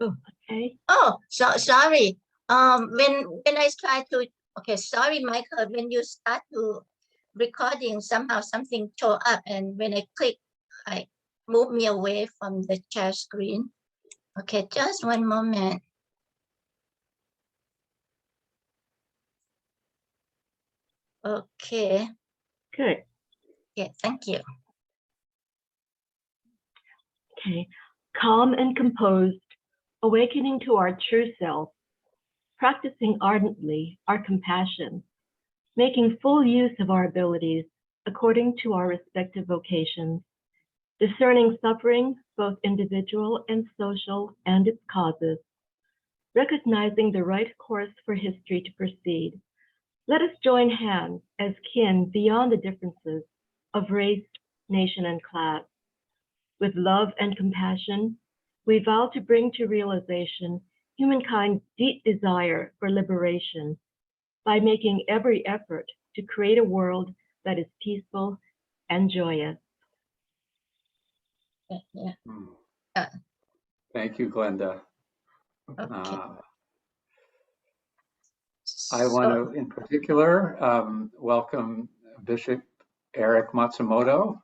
Oh, okay. Oh, sorry. When I try to, okay, sorry, Michael. When you start to recording, somehow something show up, and when I click, I move me away from the share screen. Okay, just one moment. Okay. Good. Yeah, thank you. Okay. Calm and composed, awakening to our true self, practicing ardently our compassion, making full use of our abilities according to our respective vocations, discerning suffering, both individual and social, and its causes, recognizing the right course for history to proceed. Let us join hands as kin beyond the differences of race, nation, and class. With love and compassion, we vow to bring to realization humankind's deep desire for liberation by making every effort to create a world that is peaceful and joyous. Yeah. Thank you, Glenda. Okay. I want to, in particular, welcome Bishop Eric Matsumoto,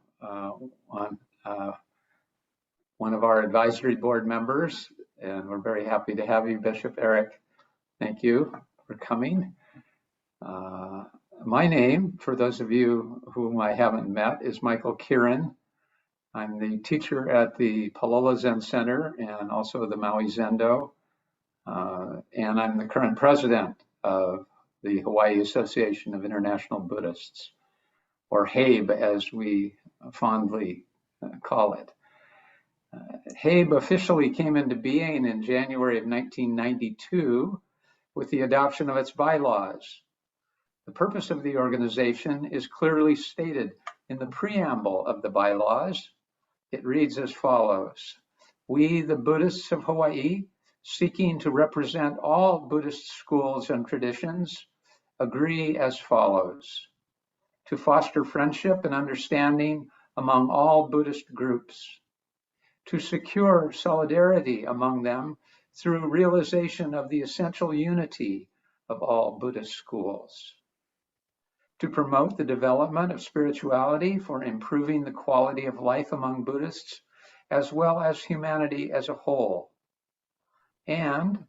one of our advisory board members, and we're very happy to have you, Bishop Eric. Thank you for coming. My name, for those of you whom I haven't met, is Michael Kieran. I'm the teacher at the Palolo Zen Center and also the Maui Zendo, and I'm the current president of the Hawaii Association of International Buddhists, or HABE as we fondly call it. HABE officially came into being in January of 1992 with the adoption of its bylaws. The purpose of the organization is clearly stated in the preamble of the bylaws. It reads as follows: "We, the Buddhists of Hawaii, seeking to represent all Buddhist schools and traditions, agree as follows: to foster friendship and understanding among all Buddhist groups, to secure solidarity among them through realization of the essential unity of all Buddhist schools, to promote the development of spirituality for improving the quality of life among Buddhists, as well as humanity as a whole, and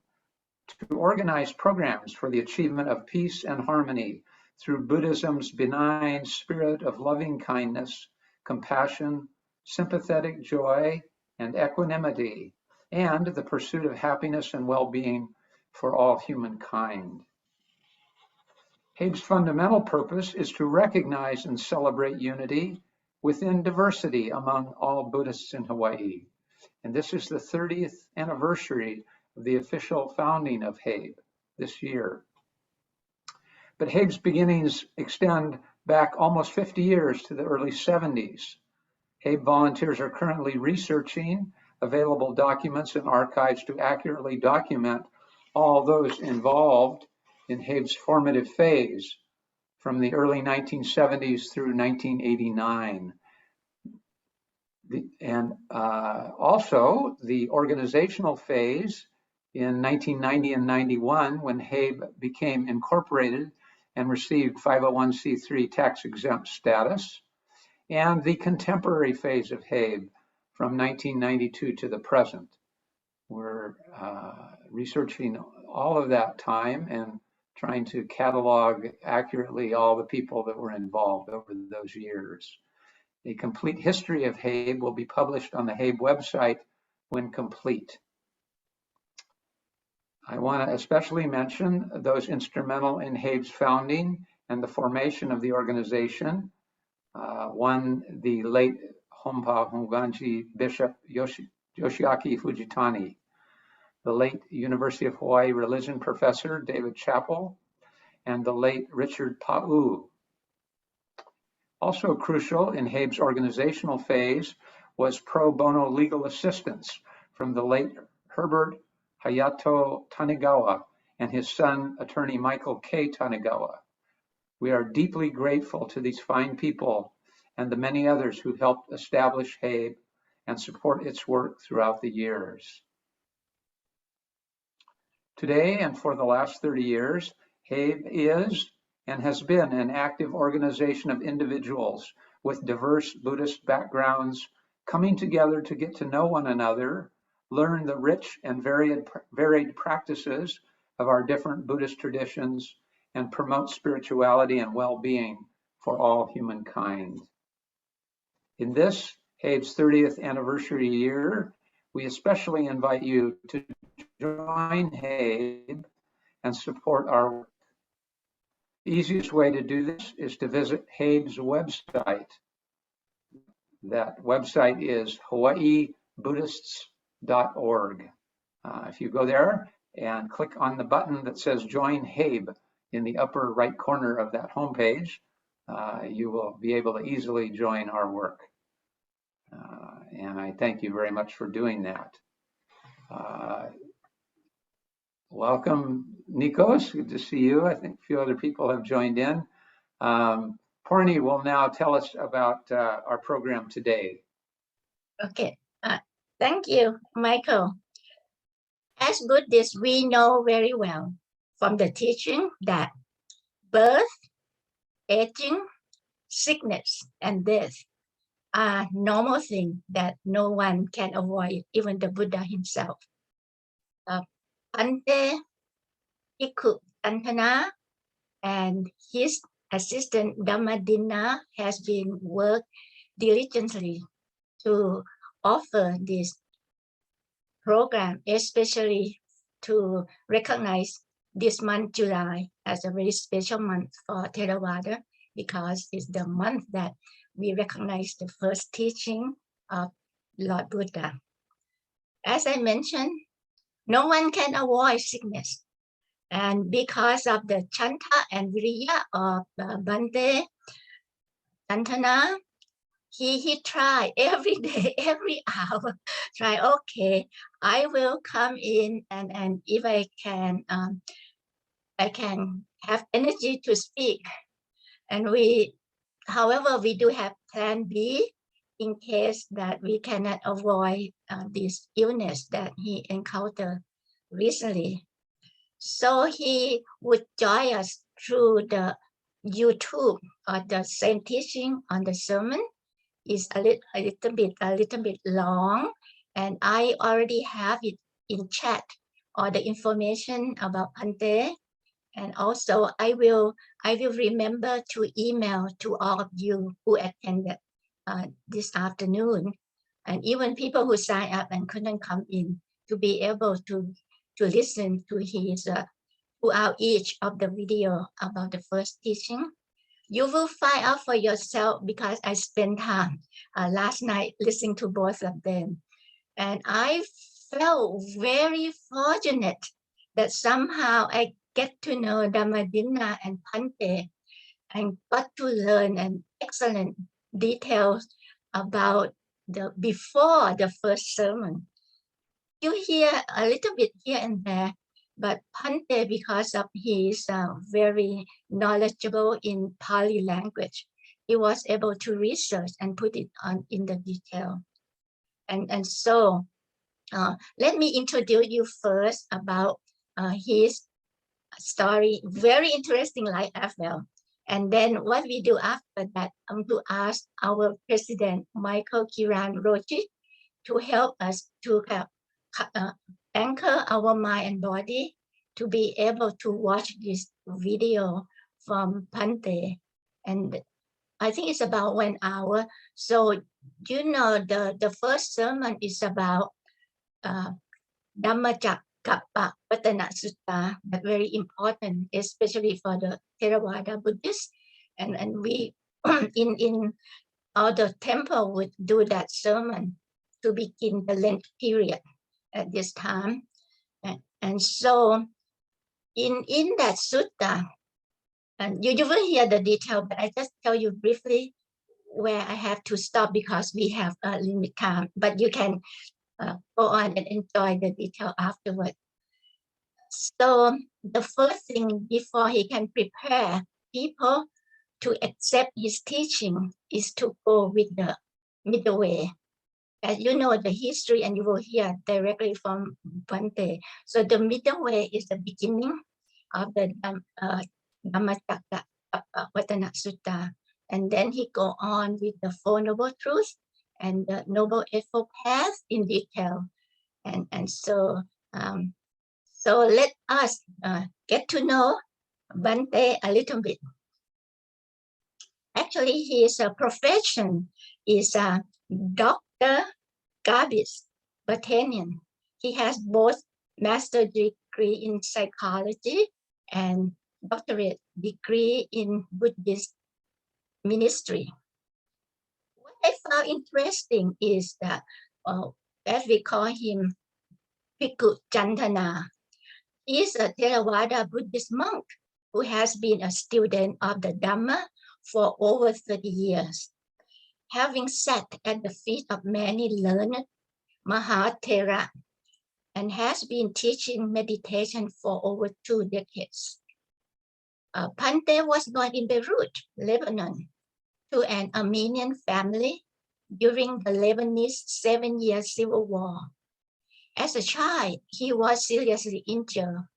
to organize programs for the achievement of peace and harmony through Buddhism's benign spirit of loving kindness, compassion, sympathetic joy, and equanimity, and the pursuit of happiness and well-being for all humankind." HABE's fundamental purpose is to recognize and celebrate unity within diversity among all Buddhists in Hawaii. And this is the 30th anniversary of the official founding of HABE this year. But HABE's beginnings extend back almost 50 years to the early 70s. HABE volunteers are currently researching available documents and archives to accurately document all those involved in HABE's formative phase from the early 1970s through 1989. And also the organizational phase in 1990 and 91, when HABE became incorporated and received 501c3 tax-exempt status, and the contemporary phase of HABE from 1992 to the present. We're researching all of that time and trying to catalog accurately all the people that were involved over those years. A complete history of HABE will be published on the HABE website when complete. I want to especially mention those instrumental in HABE's founding and the formation of the organization. One, the late Honpa Honganji Bishop Yoshiaki Fujitani, the late University of Hawaii religion professor David Chappell, and the late Richard Pa'u. Also crucial in HABE's organizational phase was pro bono legal assistance from the late Herbert Hayato Tanigawa and his son, attorney Michael K. Tanigawa. We are deeply grateful to these fine people and the many others who helped establish HABE and support its work throughout the years. Today and for the last 30 years, HABE is and has been an active organization of individuals with diverse Buddhist backgrounds coming together to get to know one another, learn the rich and varied practices of our different Buddhist traditions, and promote spirituality and well-being for all humankind. In this HABE's 30th anniversary year, we especially invite you to join HABE and support our work. The easiest way to do this is to visit HABE's website. That website is hawaiibuddhists.org. If you go there and click on the button that says Join HABE in the upper right corner of that homepage, you will be able to easily join our work. And I thank you very much for doing that. Welcome, Nikos. Good to see you. I think a few other people have joined in. Porni will now tell us about our program today. Okay, thank you, Michael. As Buddhists, we know very well from the teaching that birth, aging, sickness, and death are normal things that no one can avoid, even the Buddha himself. Bhante Bhikkhu Candana and his assistant Dhammadinna has been worked diligently to offer this program, especially to recognize this month, July, as a very special month for Theravada, because it's the month that we recognize the first teaching of Lord Buddha. As I mentioned, no one can avoid sickness. And because of the Chanta and Viriya of Bhante Candana, he tried every day, every hour, try, okay, I will come in and if I can have energy to speak. And however, we do have plan B in case that we cannot avoid this illness that he encountered recently. So he would join us through the YouTube or the same teaching on the sermon. Is a little bit long, and I already have it in chat or the information about Bhante, and also I will remember to email to all of you who attended this afternoon, and even people who signed up and couldn't come in, to be able to listen to his throughout each of the video about the first teaching. You will find out for yourself, because I spent time last night listening to both of them. And I felt very fortunate that somehow I get to know Dhammadinna and Bhante and got to learn an excellent details about the before the first sermon. You hear a little bit here and there, but Bhante, because of his very knowledgeable in Pali language, he was able to research and put it on in the detail. And so let me introduce you first about his story, very interesting life as well. And then what we do after that, I'm to ask our president, Michael Kiran Rochi, to help us to anchor our mind and body to be able to watch this video from Bhante. And I think it's about 1 hour. So, you know, the first sermon is about Dhammacakkappavattana Sutta, but very important, especially for the Theravada Buddhists. And we in the temple would do that sermon to begin the Lent period at this time. And so in that sutta, and you will hear the detail, but I just tell you briefly where I have to stop because we have a limit time, but you can go on and enjoy the detail afterward. So the first thing before he can prepare people to accept his teaching is to go with the middle way. as you know the history, and you will hear directly from Bhante. So the middle way is the beginning of the Dhammacakka Vatana Sutta. And then he go on with the Four Noble Truths and the Noble Eightfold Path in detail. And so let us get to know Bhante a little bit. Actually, his profession is a Dr. Garbis Botanian. He has both master's degree in psychology and doctorate degree in Buddhist ministry. What I found interesting is that, as we call him, Bhikkhu Candana, he is a Theravada Buddhist monk who has been a student of the Dhamma for over 30 years, having sat at the feet of many learned Mahathera, and has been teaching meditation for over 2 decades. Bhante was born in Beirut, Lebanon, to an Armenian family during the Lebanese 7-year civil war. As a child, he was seriously injured.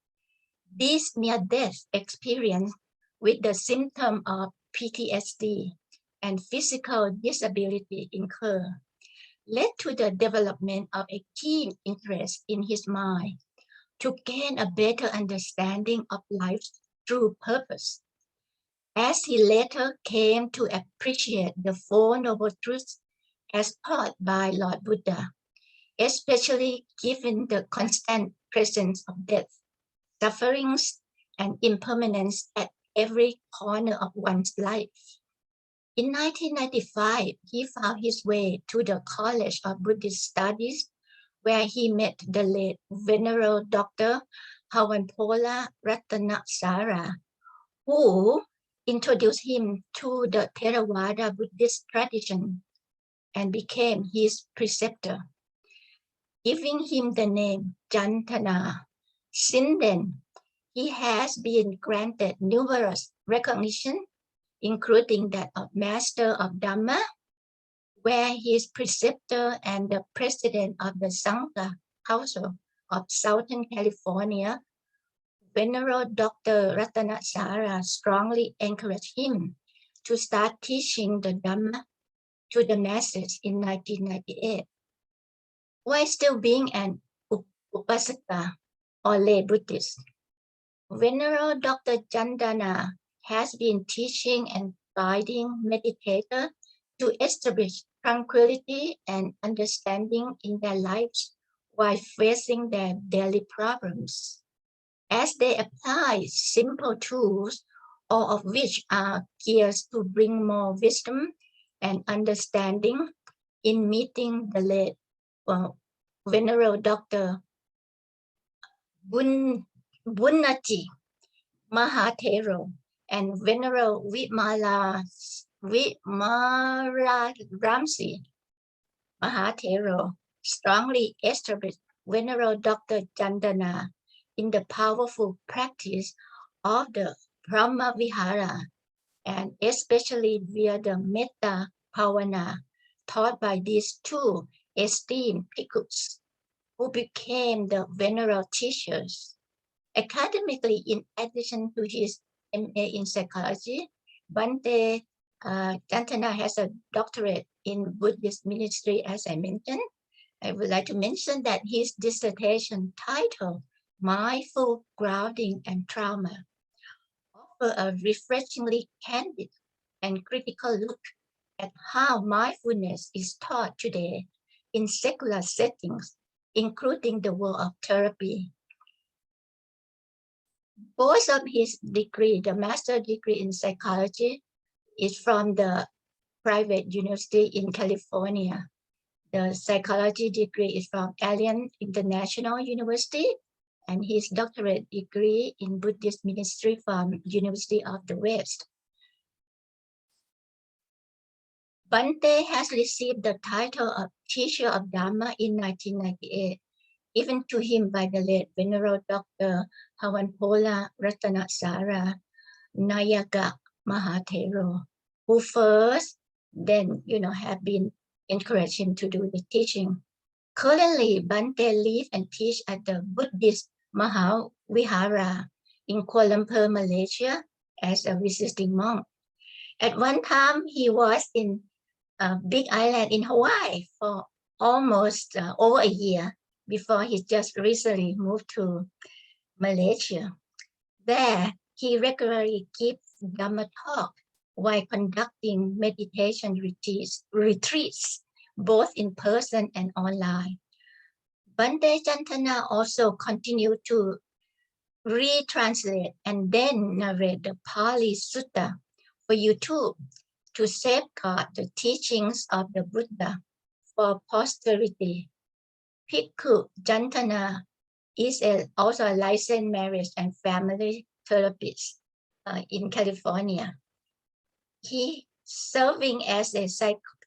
This near-death experience with the symptom of PTSD and physical disability incurred led to the development of a keen interest in his mind to gain a better understanding of life's true purpose. As he later came to appreciate the Four Noble Truths as taught by Lord Buddha, especially given the constant presence of death, sufferings, and impermanence at every corner of one's life. In 1995, he found his way to the College of Buddhist Studies, where he met the late Venerable Dr. Hawanpola Ratanaksara, who introduced him to the Theravada Buddhist tradition and became his preceptor, giving him the name Candana. Since then, he has been granted numerous recognition, including that of Master of Dhamma, where he is preceptor and the president of the Sangha Council of Southern California. Venerable Dr. Ratanaksara strongly encouraged him to start teaching the Dhamma to the masses in 1998. While still being an Upasaka or lay Buddhist, Venerable Dr. Candana has been teaching and guiding meditators to establish tranquility and understanding in their lives while facing their daily problems. As they apply simple tools, all of which are geared to bring more wisdom and understanding in meeting the late Venerable Dr. Bunnaji Mahathero and Venerable Ramsi Mahathero strongly established Venerable Dr. Candana in the powerful practice of the Brahma Vihara, and especially via the Metta Bhavana taught by these two esteemed bhikkhus, who became the venerable teachers. Academically, in addition to his MA in psychology, Bhante Candana has a doctorate in Buddhist ministry, as I mentioned. I would like to mention that his dissertation titled Mindful Grounding and Trauma offer a refreshingly candid and critical look at how mindfulness is taught today in secular settings, including the world of therapy. Both of his degree, the master's degree in psychology, is from the private university in California. The psychology degree is from Alliance International University, and his doctorate degree in Buddhist ministry from University of the West. Bhante has received the title of Teacher of Dhamma in 1998, given to him by the late Venerable Dr. Hawanpola Ratanaksara Nayaka Mahathero, who first then have been encourage him to do the teaching. Currently, Bante lives and teach at the Buddhist Mahavihara in Kuala Lumpur, Malaysia, as a visiting monk. At one time, he was in a big island in Hawaii for almost over a year before he just recently moved to Malaysia. There, he regularly gives Dhamma talk while conducting meditation retreats, both in person and online. Bante Candana also continued to retranslate and then narrate the Pali Sutta for YouTube to safeguard the teachings of the Buddha for posterity. Bhikkhu Candana is also a licensed marriage and family therapist in California. He serving as a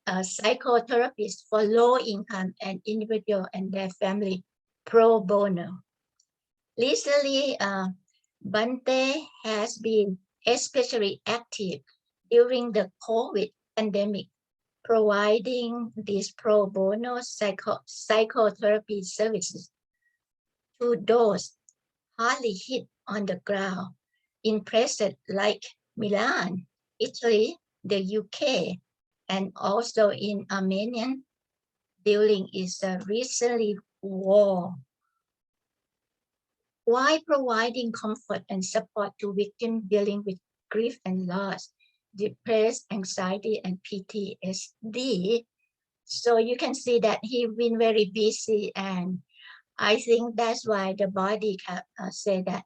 psychotherapist for low-income and individual and their family pro bono. Recently, Bante has been especially active during the COVID pandemic, providing these pro bono psychotherapy services to those hardly hit on the ground in places like Milan, Italy, the UK, and also in Armenia during its recently war. While providing comfort and support to victims dealing with grief and loss, depression, anxiety, and PTSD. So you can see that he's been very busy, and I think that's why the body can say that,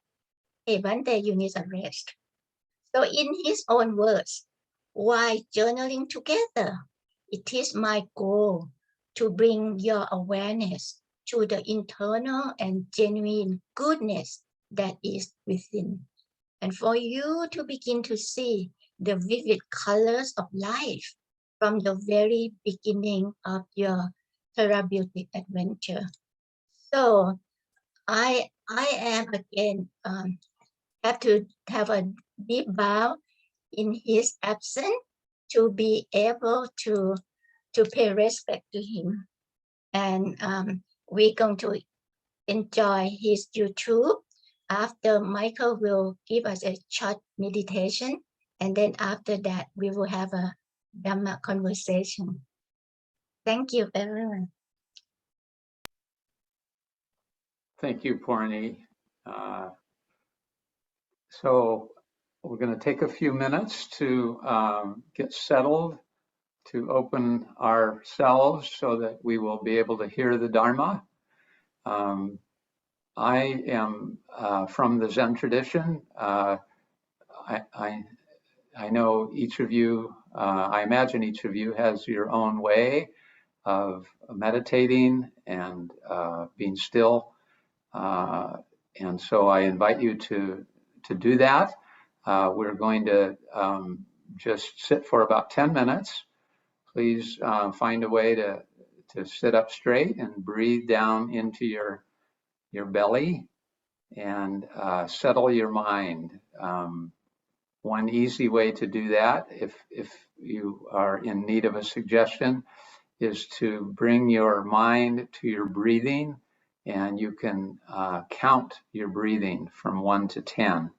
hey, Bante, you need a rest. So in his own words, while journaling together, it is my goal to bring your awareness to the internal and genuine goodness that is within, and for you to begin to see the vivid colors of life from the very beginning of your therapeutic adventure. So I am again have to have a deep bow in his absence to be able to pay respect to him, and we're going to enjoy his YouTube. After, Michael will give us a short meditation, and then after that we will have a Dhamma conversation. Thank you, everyone. Thank you, Purni. So we're going to take a few minutes to get settled, to open ourselves so that we will be able to hear the Dharma. I am from the Zen tradition. I know each of you, I imagine each of you has your own way of meditating and being still. And so I invite you to do that. We're going to just sit for about 10 minutes. Please find a way to sit up straight and breathe down into your belly and settle your mind. One easy way to do that, if you are in need of a suggestion, is to bring your mind to your breathing, and you can count your breathing from 1 to 10.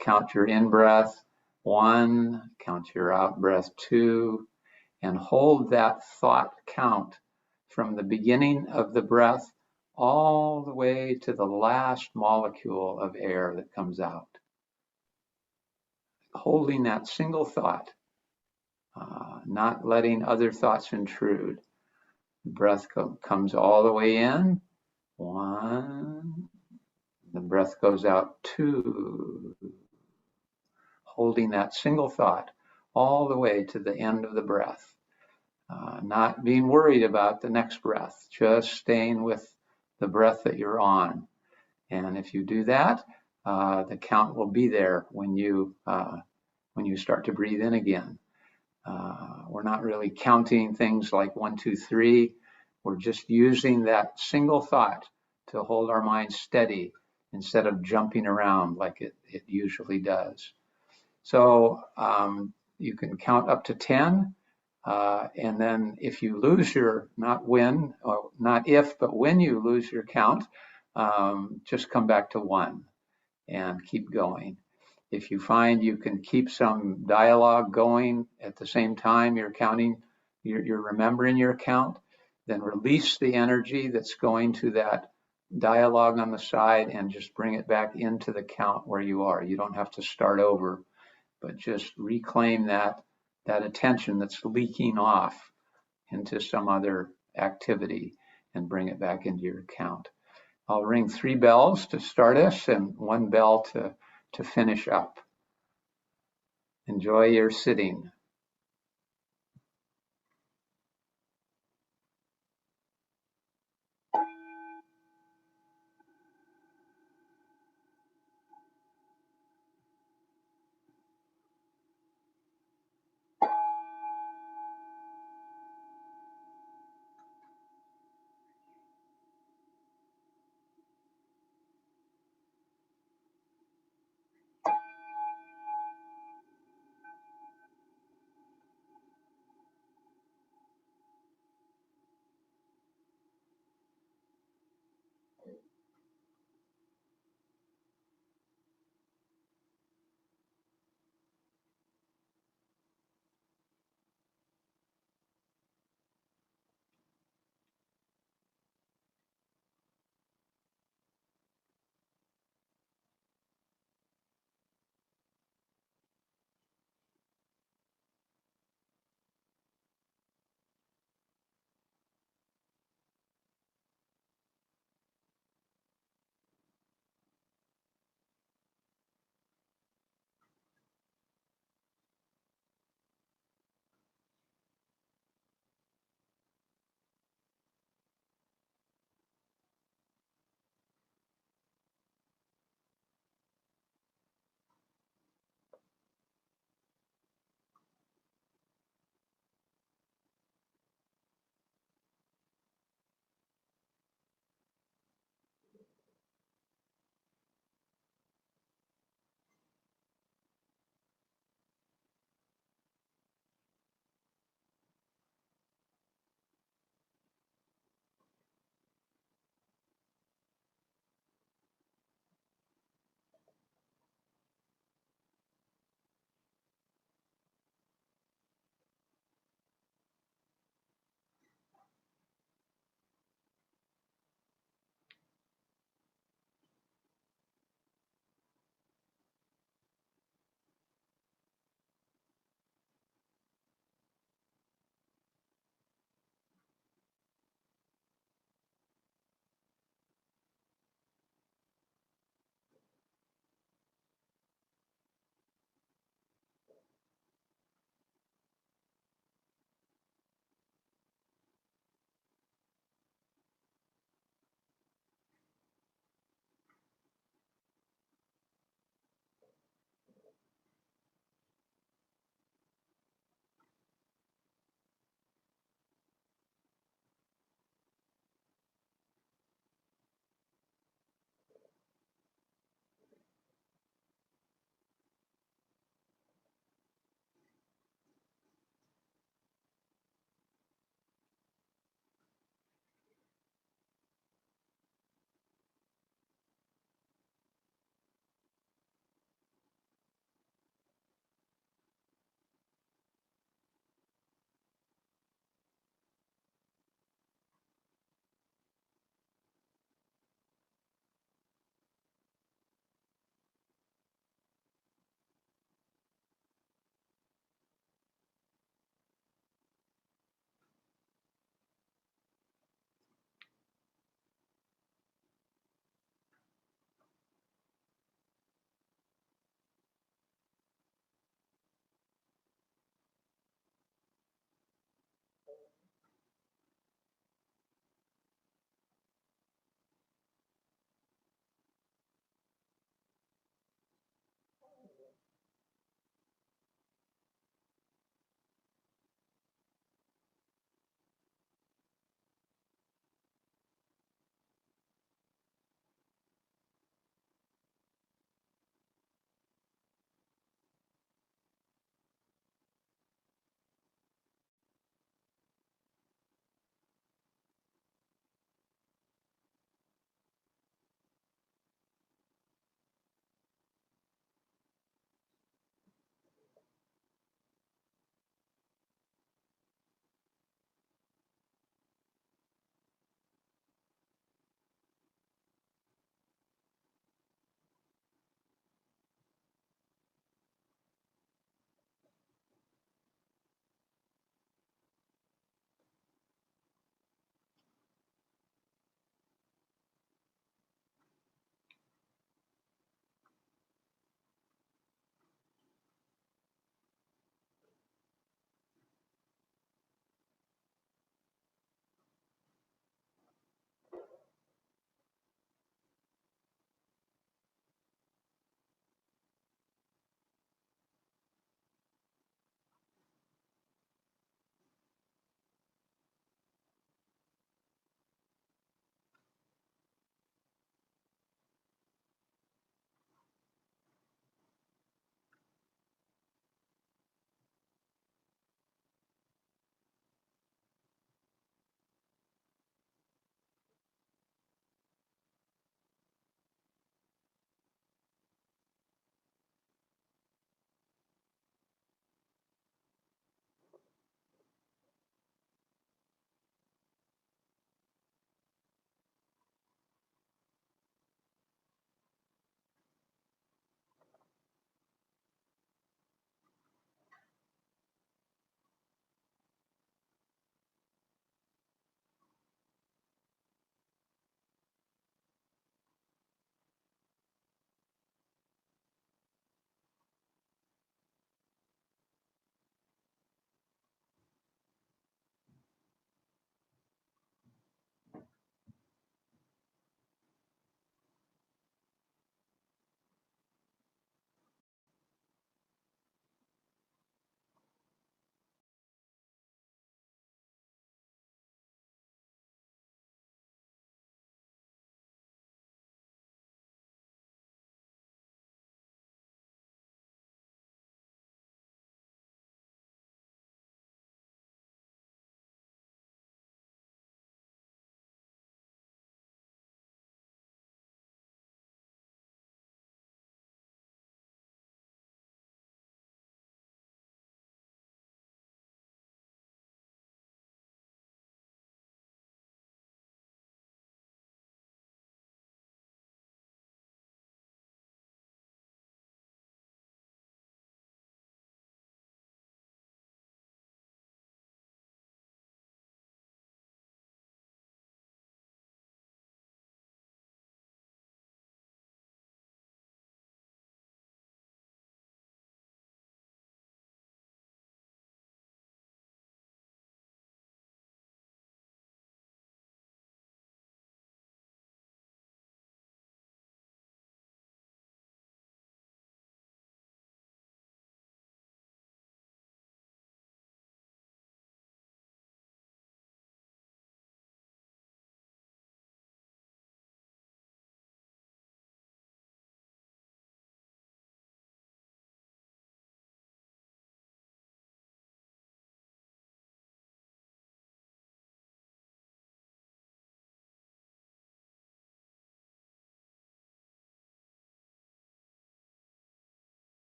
Count your in-breath 1, count your out-breath 2, and hold that thought count from the beginning of the breath all the way to the last molecule of air that comes out. Holding that single thought, not letting other thoughts intrude. The breath comes all the way in, 1. The breath goes out, 2. Holding that single thought all the way to the end of the breath. Not being worried about the next breath, just staying with the breath that you're on. And if you do that, the count will be there when you start to breathe in again. We're not really counting things like 1, 2, 3. We're just using that single thought to hold our mind steady instead of jumping around like it usually does. So you can count up to 10. And then if you lose your, not when, or not if, but when you lose your count, just come back to 1 and keep going. If you find you can keep some dialogue going at the same time you're counting, you're remembering your count, then release the energy that's going to that dialogue on the side and just bring it back into the count where you are. You don't have to start over, but just reclaim that attention that's leaking off into some other activity and bring it back into your count. I'll ring 3 bells to start us and 1 bell to finish up. Enjoy your sitting.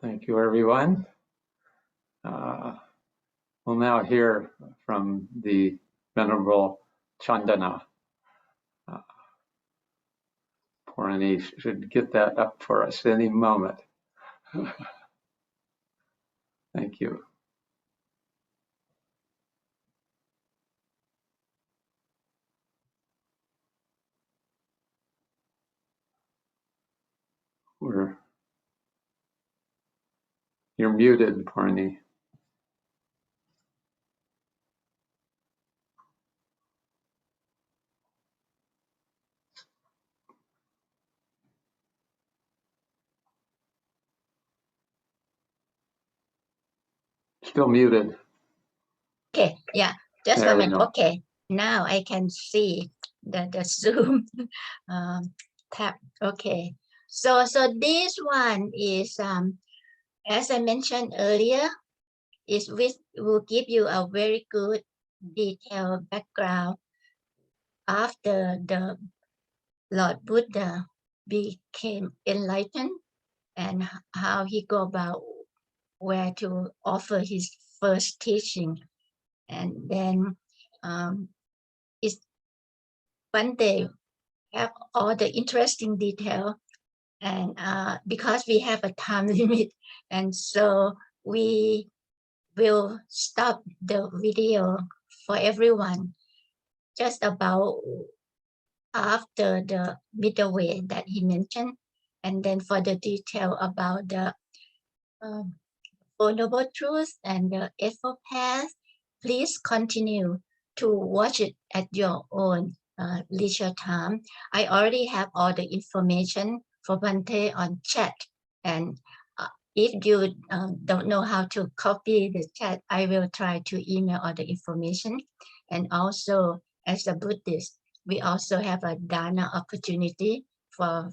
Thank you, everyone. We'll now hear from the Venerable Candana. Purani should get that up for us any moment. Thank you. You're muted, Purani. Still muted. Okay, yeah, just There one we minute. go. Okay, now I can see the Zoom tab. Okay, so this one is as I mentioned earlier, is which will give you a very good detailed background after the Lord Buddha became enlightened and how he go about where to offer his first teaching. And then it's one day have all the interesting detail, and because we have a time limit, and so we will stop the video for everyone just about after the middle way that he mentioned, and then for the detail about the Four Noble Truths and the Eightfold Path, please continue to watch it at your own leisure time. I already have all the information for Bhante on chat, and if you don't know how to copy the chat, I will try to email all the information. And also, as a Buddhist, we also have a dana opportunity for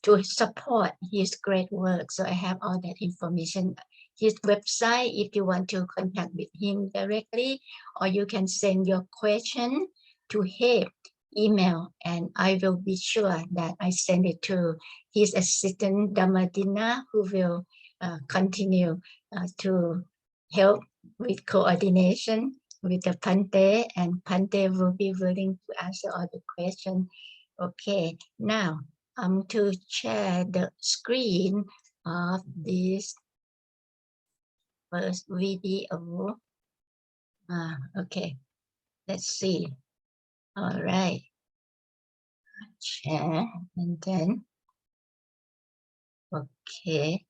to support his great work. So I have all that information. His website, if you want to contact with him directly, or you can send your question to him email, and I will be sure that I send it to his assistant Dhammadina, who will continue to help with coordination with the Bhante, and Bhante will be willing to answer all the questions. Okay, now to share the screen of this first video. Okay, let's see. All right, share, and then, okay.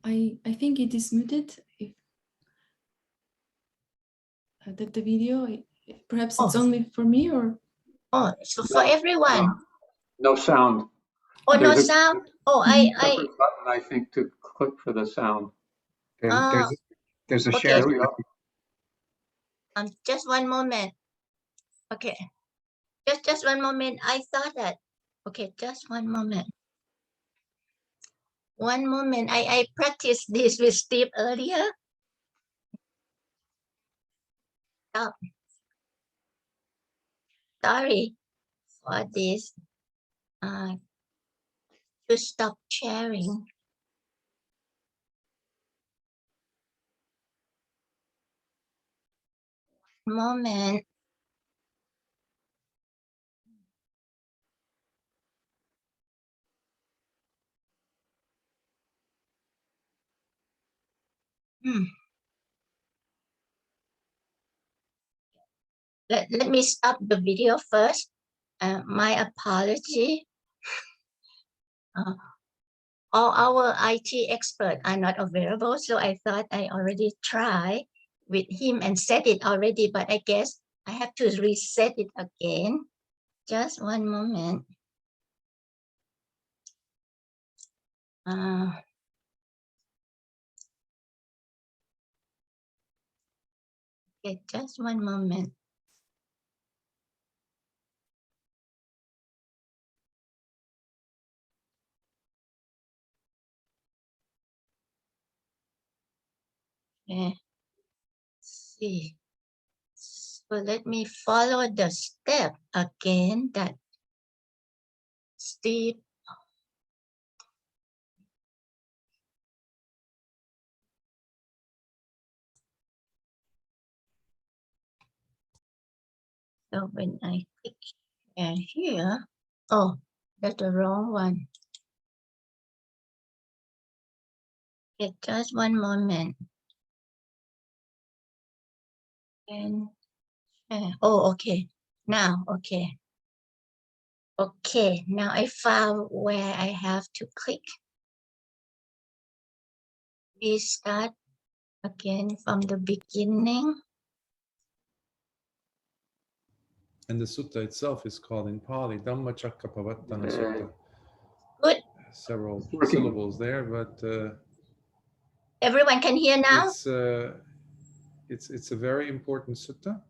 I think it is muted. If the video, perhaps it's only for me, or So for everyone. No sound. Oh, no There's sound. Oh, separate button, I think, to click for the sound. There's a okay. share. There we go. Just one moment. Okay, just one moment. I thought that. Okay, just one moment. One moment. I practiced this with Steve earlier. Oh, sorry for this. To stop sharing. Moment. Let me stop the video first. My apology. all our IT experts are not available, so I thought I already tried with him and set it already, but I guess I have to reset it again. Just one moment. Okay, just one moment. Okay. See. So let me follow the step again that Steve. So when I click here, oh, that's the wrong one. Okay, just one moment. And oh, okay. Now, okay. Okay, now I found where I have to click. We start again from the beginning. And the sutta itself is called in Pali Dhammacakkappavattana Sutta. Good. Several It's working. syllables there, but Everyone can hear now? it's a very important sutta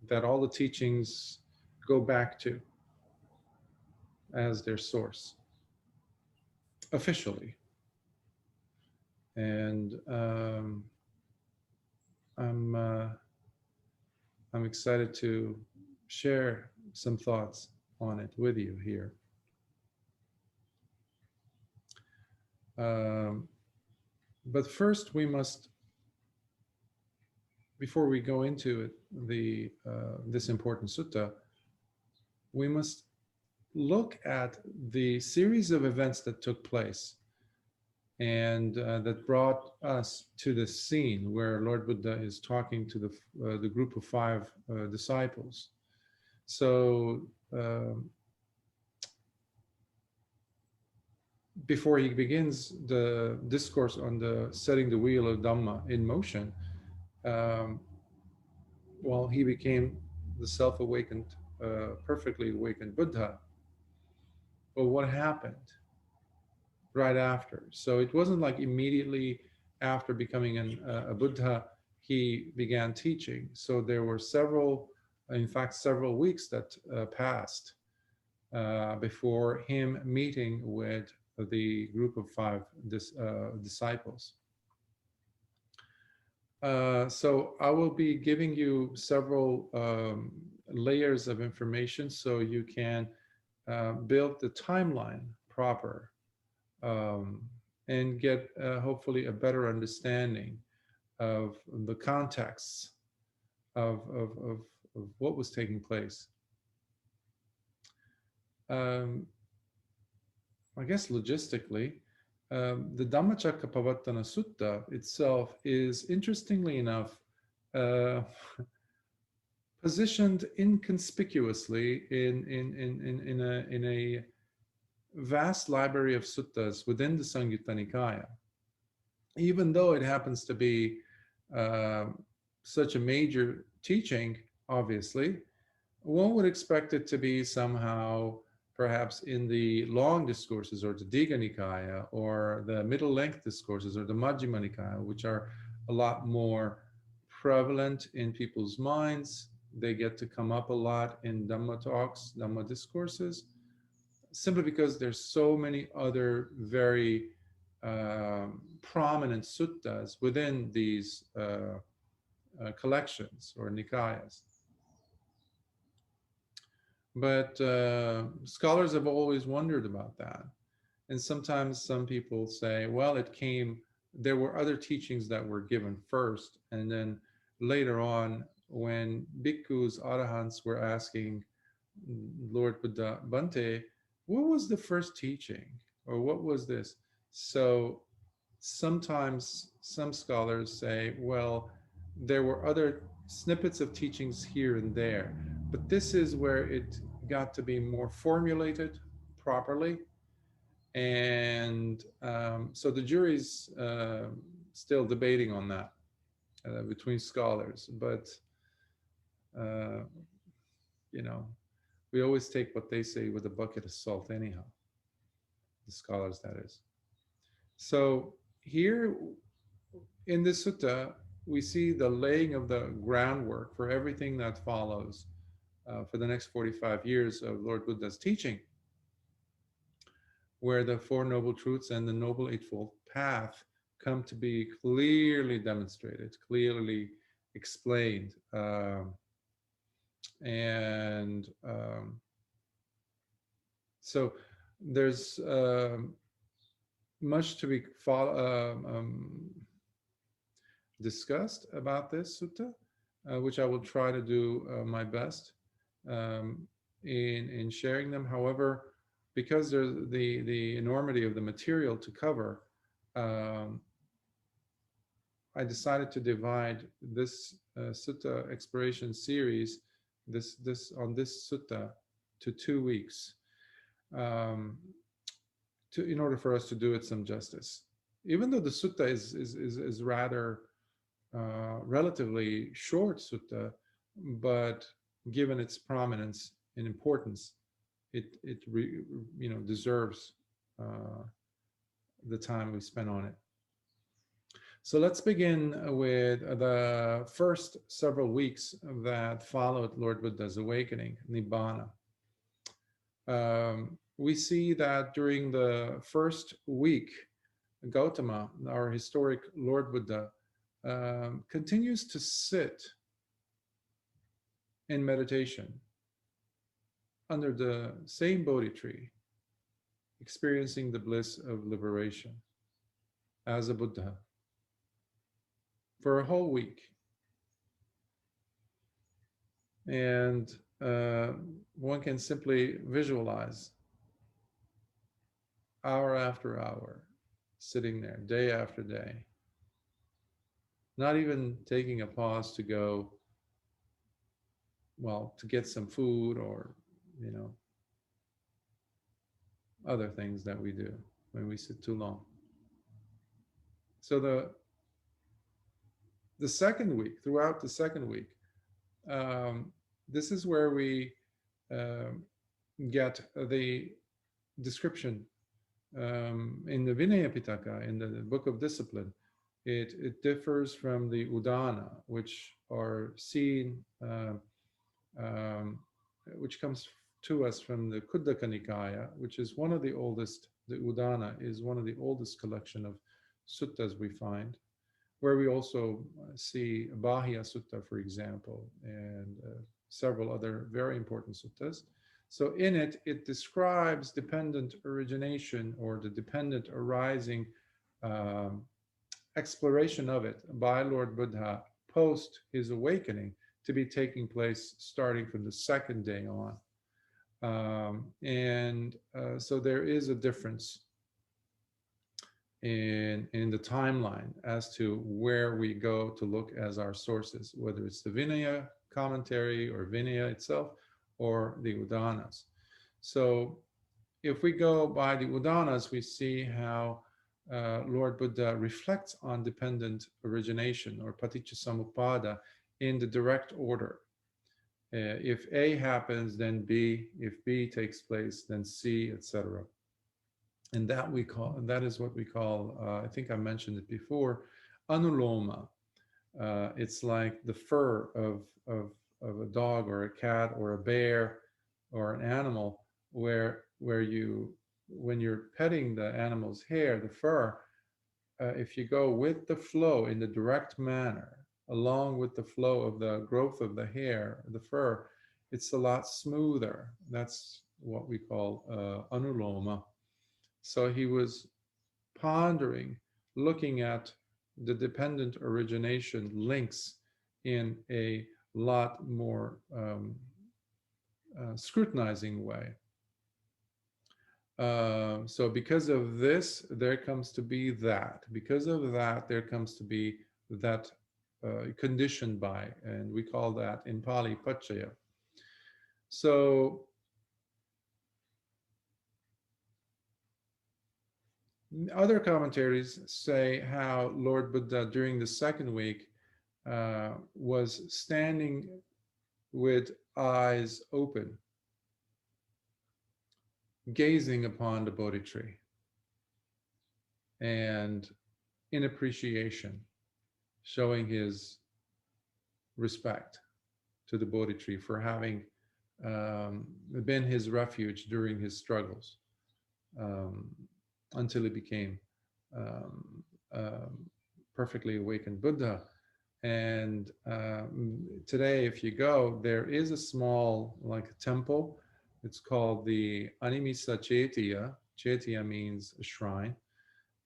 that all the teachings go back to as their source officially. And I'm excited to share some thoughts on it with you here. But first, we must, before we go into it, this important sutta, we must look at the series of events that took place and that brought us to the scene where Lord Buddha is talking to the group of 5 disciples. So before he begins the discourse on the setting the wheel of Dhamma in motion, well, he became the self-awakened, perfectly awakened Buddha. But what happened right after? So it wasn't like immediately after becoming a Buddha, he began teaching. So there were several weeks that passed before him meeting with the group of 5 disciples. So I will be giving you several layers of information so you can build the timeline proper and get hopefully a better understanding of the context of what was taking place. I guess logistically, the Dhammacakkappavattana Sutta itself is, interestingly enough, positioned inconspicuously in a vast library of suttas within the Samyutta Nikaya, even though it happens to be such a major teaching. Obviously, one would expect it to be somehow perhaps in the long discourses, or the Digha Nikaya, or the middle length discourses, or the Majjhima Nikaya, which are a lot more prevalent in people's minds. They get to come up a lot in Dhamma talks, Dhamma discourses, simply because there's so many other very prominent suttas within these collections or nikayas. But scholars have always wondered about that. And sometimes some people say, well, there were other teachings that were given first, and then later on, when bhikkhus, arahants were asking Lord Buddha, Bhante, what was the first teaching? Or what was this? So sometimes some scholars say, well, there were other snippets of teachings here and there, but this is where it got to be more formulated properly. And so the jury's still debating on that between scholars, but you know, we always take what they say with a bucket of salt anyhow, the scholars, that is. So here in this sutta, we see the laying of the groundwork for everything that follows for the next 45 years of Lord Buddha's teaching, where the Four Noble Truths and the Noble Eightfold Path come to be clearly demonstrated, clearly explained. So there's much to be discussed about this sutta, which I will try to do my best in sharing them. However, because there's the enormity of the material to cover, I decided to divide this sutta exploration series, this sutta, to 2 weeks, in order for us to do it some justice. Even though the sutta is rather relatively short sutta, but given its prominence and importance, it deserves the time we spent on it. So let's begin with the first several weeks that followed Lord Buddha's awakening, Nibbana. We see that during the first week, Gautama, our historic Lord Buddha, continues to sit in meditation under the same Bodhi tree, experiencing the bliss of liberation as a Buddha for a whole week. And one can simply visualize hour after hour, sitting there, day after day, not even taking a pause to go, well, to get some food or, other things that we do when we sit too long. So the second week, throughout the second week, this is where we get the description in the Vinaya Pitaka, in the Book of Discipline. It differs from the Udana, which are seen, which comes to us from the Khuddaka Nikaya, which is one of the oldest. The Udana is one of the oldest collection of suttas we find, where we also see Bahya Sutta, for example, and several other very important suttas. So in it, it describes dependent origination, or the dependent arising exploration of it by Lord Buddha post his awakening to be taking place starting from the second day on. So there is a difference in the timeline as to where we go to look as our sources, whether it's the Vinaya commentary or Vinaya itself or the Udanas. So if we go by the Udanas, we see how Lord Buddha reflects on dependent origination, or paticcasamuppada, in the direct order. If A happens, then B. If B takes place, then C, etc. And that is what we call, I think I mentioned it before, anuloma. It's like the fur of a dog or a cat or a bear or an animal, where when you're petting the animal's hair, the fur, if you go with the flow in the direct manner, along with the flow of the growth of the hair, the fur, it's a lot smoother. That's what we call anuloma. So he was pondering, looking at the dependent origination links in a lot more scrutinizing way. So because of this, there comes to be that. Because of that, there comes to be that conditioned by, and we call that in Pali paccaya. So Other commentaries say how Lord Buddha during the second week was standing with eyes open, gazing upon the Bodhi tree, and in appreciation, showing his respect to the Bodhi tree for having been his refuge during his struggles, until he became perfectly awakened Buddha. And today, if you go, there is a small, like a temple. It's called the Animisa Chaitya. Chaitya means a shrine,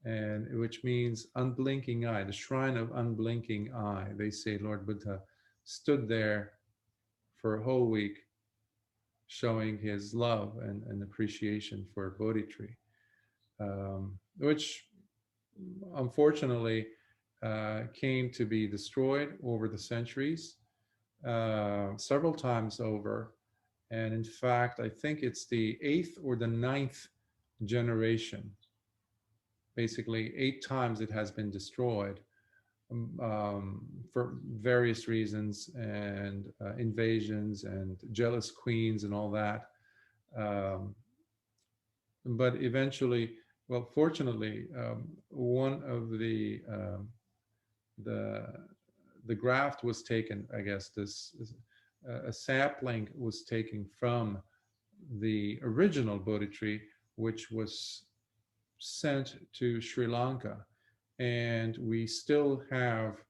and which means unblinking eye, the shrine of unblinking eye. They say Lord Buddha stood there for a whole week, showing his love and appreciation for Bodhi tree, which unfortunately came to be destroyed over the centuries, several times over. And in fact, I think it's the 8th or the 9th generation. Basically, 8 times it has been destroyed for various reasons, and invasions and jealous queens and all that. But eventually, well, fortunately, one of the graft was taken. I guess a sapling was taken from the original Bodhi tree, which was sent to Sri Lanka, and we still have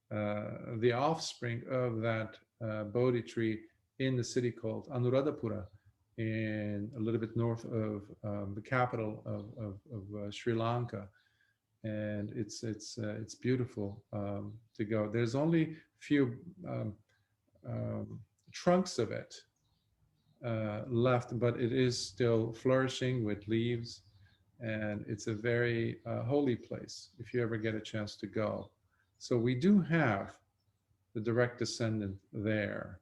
the offspring of that Bodhi tree in the city called Anuradhapura, in a little bit north of the capital of Sri Lanka, and it's beautiful to go. There's only few trunks of it left, but it is still flourishing with leaves, and it's a very holy place if you ever get a chance to go. So we do have the direct descendant there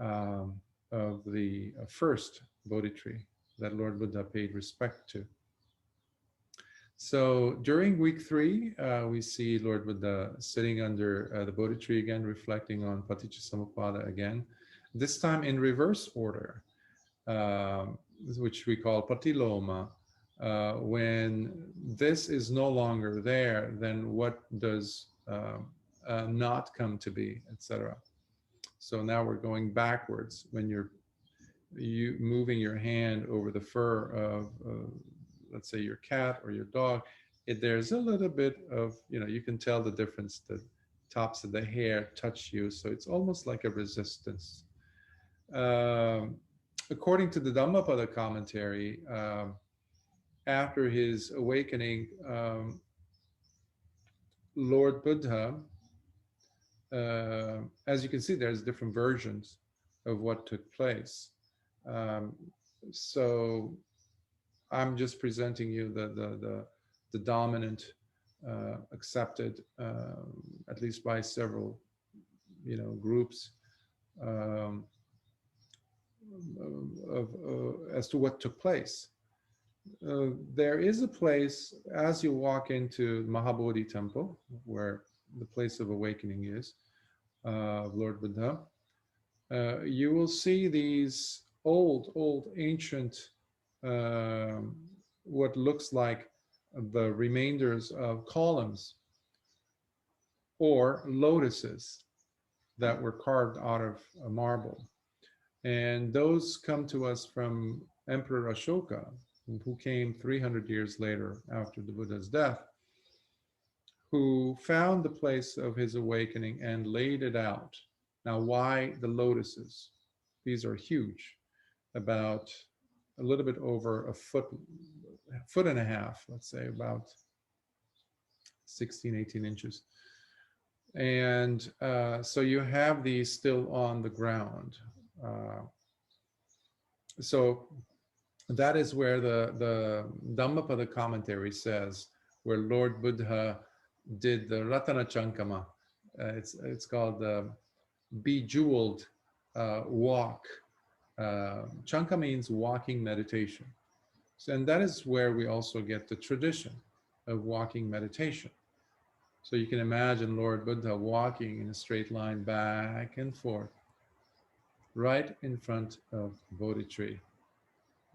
of the first Bodhi tree that Lord Buddha paid respect to. So during week 3, we see Lord Buddha sitting under the Bodhi tree again, reflecting on Paticcasamuppada again, this time in reverse order, which we call Patiloma. When this is no longer there, then what does not come to be, etc. So now we're going backwards. When you moving your hand over the fur of let's say your cat or your dog, there's a little bit of, you can tell the difference. The tops of the hair touch you, so it's almost like a resistance. According to the Dhammapada commentary, after his awakening, Lord Buddha, as you can see, there's different versions of what took place. So I'm just presenting you the dominant, accepted, at least by several, groups, as to what took place. There is a place as you walk into Mahabodhi temple, where the place of awakening is, Lord Buddha. You will see these old, ancient, what looks like the remainders of columns or lotuses that were carved out of marble. And those come to us from Emperor Ashoka, who came 300 years later after the Buddha's death, who found the place of his awakening and laid it out. Now, why the lotuses? These are huge, about a little bit over a foot and a half, let's say, about 16, 18 inches. And so you have these still on the ground. So that is where the Dhammapada commentary says, where Lord Buddha did the Ratana Chankama. It's called the bejeweled walk. Chanka means walking meditation. So, and that is where we also get the tradition of walking meditation. So you can imagine Lord Buddha walking in a straight line back and forth, right in front of the Bodhi tree.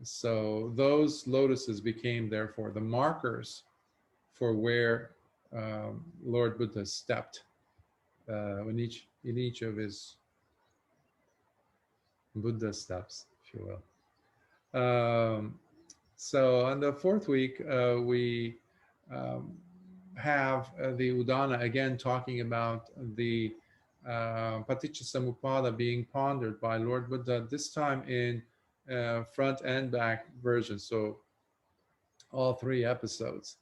So those lotuses became therefore the markers for where Lord Buddha stepped in each of his Buddha steps, if you will. So on the fourth week, we have the Udana again talking about the Paticcasamuppada being pondered by Lord Buddha, this time in front and back version. So all three episodes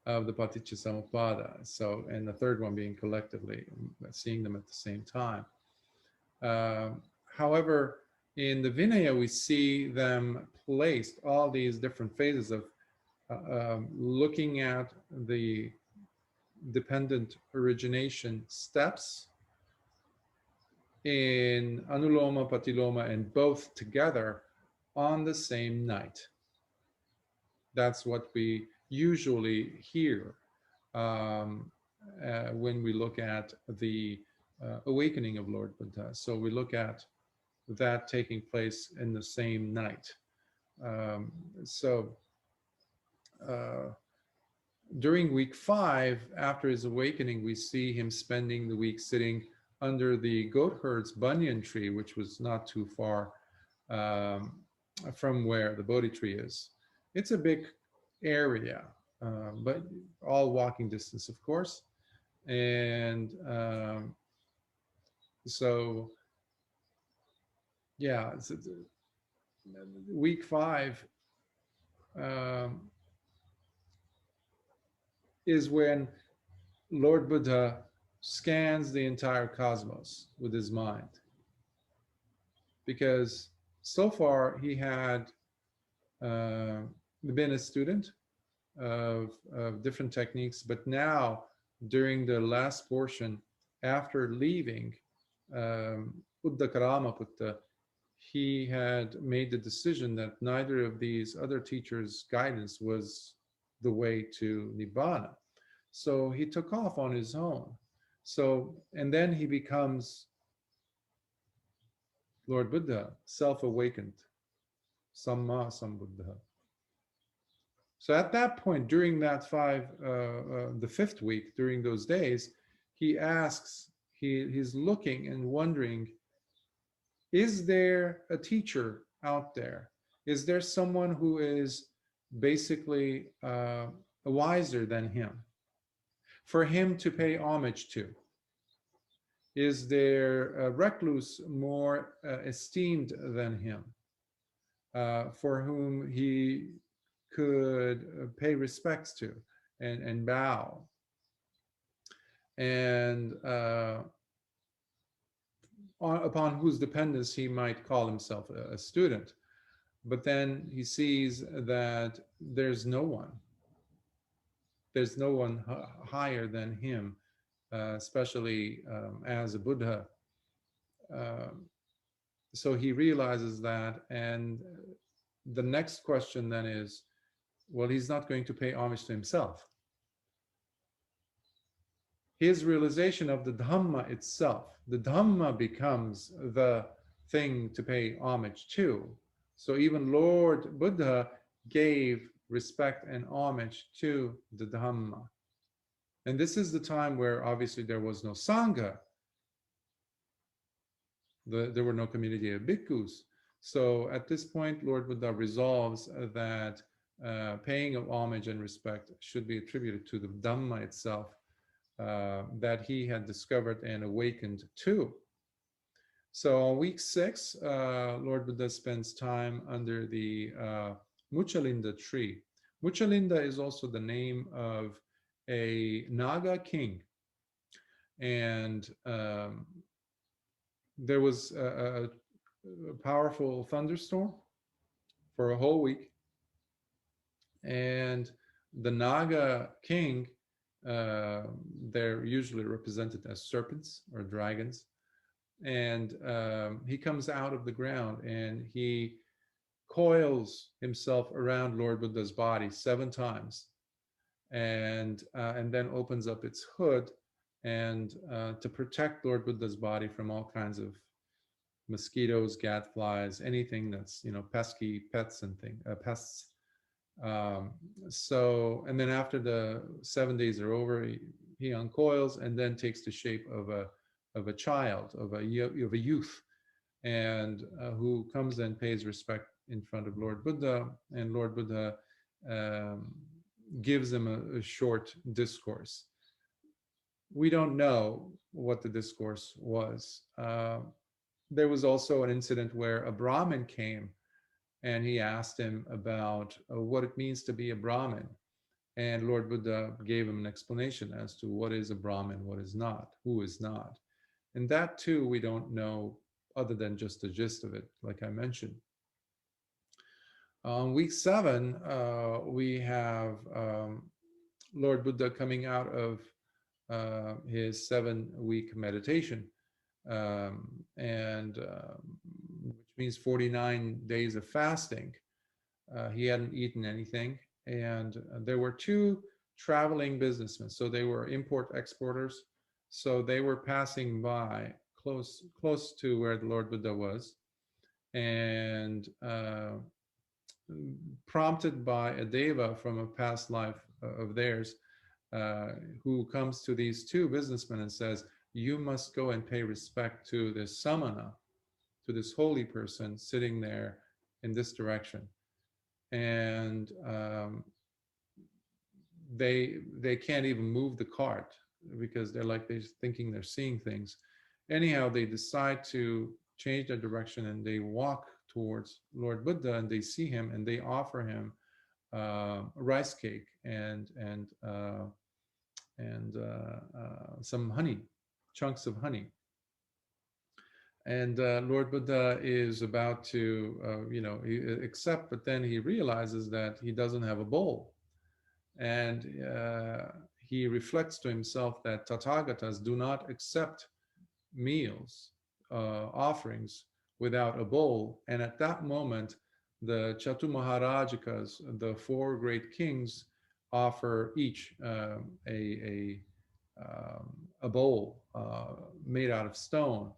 of the Paticcasamuppada. So, and the third one being collectively, seeing them at the same time. However, in the Vinaya, we see them placed, all these different phases of looking at the dependent origination steps in Anuloma, Patiloma, and both together on the same night. That's what we usually hear when we look at the awakening of Lord Buddha. So we look at that taking place in the same night. During week 5, after his awakening, we see him spending the week sitting under the goat herd's banyan tree, which was not too far from where the Bodhi tree is. It's a big area, but all walking distance, of course. And so, yeah, week 5 is when Lord Buddha scans the entire cosmos with his mind. Because so far he had been a student of different techniques, but now during the last portion, after leaving Uddakaramaputta, he had made the decision that neither of these other teachers' guidance was the way to Nibbana. So he took off on his own. So, and then he becomes Lord Buddha, self-awakened, Samma Sambuddha. So at that point, during that the 5th week, during those days, he asks, he's looking and wondering, is there a teacher out there? Is there someone who is basically wiser than him, for him to pay homage to? Is there a recluse more esteemed than him, for whom he could pay respects to and bow? And upon whose dependence he might call himself a student. But then he sees that there's no one. There's no one higher than him, especially as a Buddha. So he realizes that, and the next question then is, well, he's not going to pay homage to himself. His realization of the Dhamma itself, the Dhamma becomes the thing to pay homage to. So even Lord Buddha gave respect and homage to the Dhamma. And this is the time where obviously there was no Sangha. There were no community of bhikkhus. So at this point, Lord Buddha resolves that paying of homage and respect should be attributed to the Dhamma itself, that he had discovered and awakened to. So on week 6, Lord Buddha spends time under the Muchalinda tree. Muchalinda is also the name of a Naga king. And there was a powerful thunderstorm for a whole week. And the Naga king, they're usually represented as serpents or dragons. And he comes out of the ground and he coils himself around Lord Buddha's body 7 times. and then opens up its hood and to protect Lord Buddha's body from all kinds of mosquitoes, gadflies, anything that's, you know, pesky pets and pests. So, and then after the 7 days are over, he uncoils and then takes the shape of a child, of a youth, and who comes and pays respect in front of Lord Buddha, and Lord Buddha gives him a short discourse. We don't know what the discourse was. There was also an incident where a Brahmin came and he asked him about what it means to be a Brahmin. And Lord Buddha gave him an explanation as to what is a Brahmin, what is not, who is not. And that too, we don't know other than just the gist of it, like I mentioned. On week 7, we have Lord Buddha coming out of his 7-week meditation, which means 49 days of fasting. He hadn't eaten anything, and there were 2 traveling businessmen. So they were import exporters. So they were passing by close to where the Lord Buddha was, and prompted by a deva from a past life of theirs, who comes to these 2 businessmen and says, you must go and pay respect to this samana, to this holy person sitting there in this direction. And they can't even move the cart because they're thinking they're seeing things. Anyhow, they decide to change their direction and they walk towards Lord Buddha, and they see him and they offer him rice cake and some honey, chunks of honey. And Lord Buddha is about to, accept, but then he realizes that he doesn't have a bowl. And he reflects to himself that Tathagatas do not accept meals, offerings, without a bowl. And at that moment, the Chatu Maharajakas, the 4 great kings, offer each a bowl made out of stone.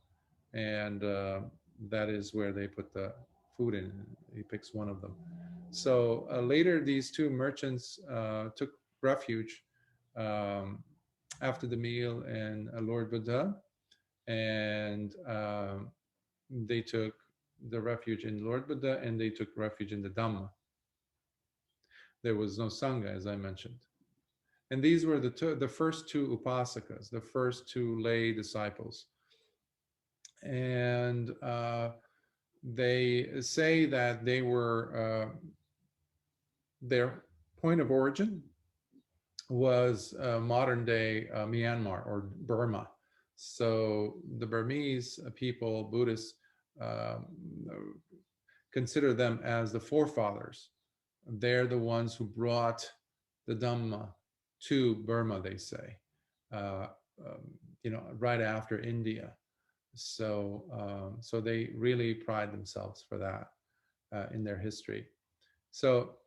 And that is where they put the food in. He picks one of them. So later, these 2 merchants took refuge after the meal in Lord Buddha, and they took the refuge in Lord Buddha, and they took refuge in the Dhamma. There was no Sangha, as I mentioned. And these were the first 2 upasakas, the first 2 lay disciples. And they say that they were, their point of origin was modern day Myanmar or Burma. So the Burmese people, Buddhists, consider them as the forefathers. They're the ones who brought the Dhamma to Burma, they say, right after India. So, so they really pride themselves for that in their history. So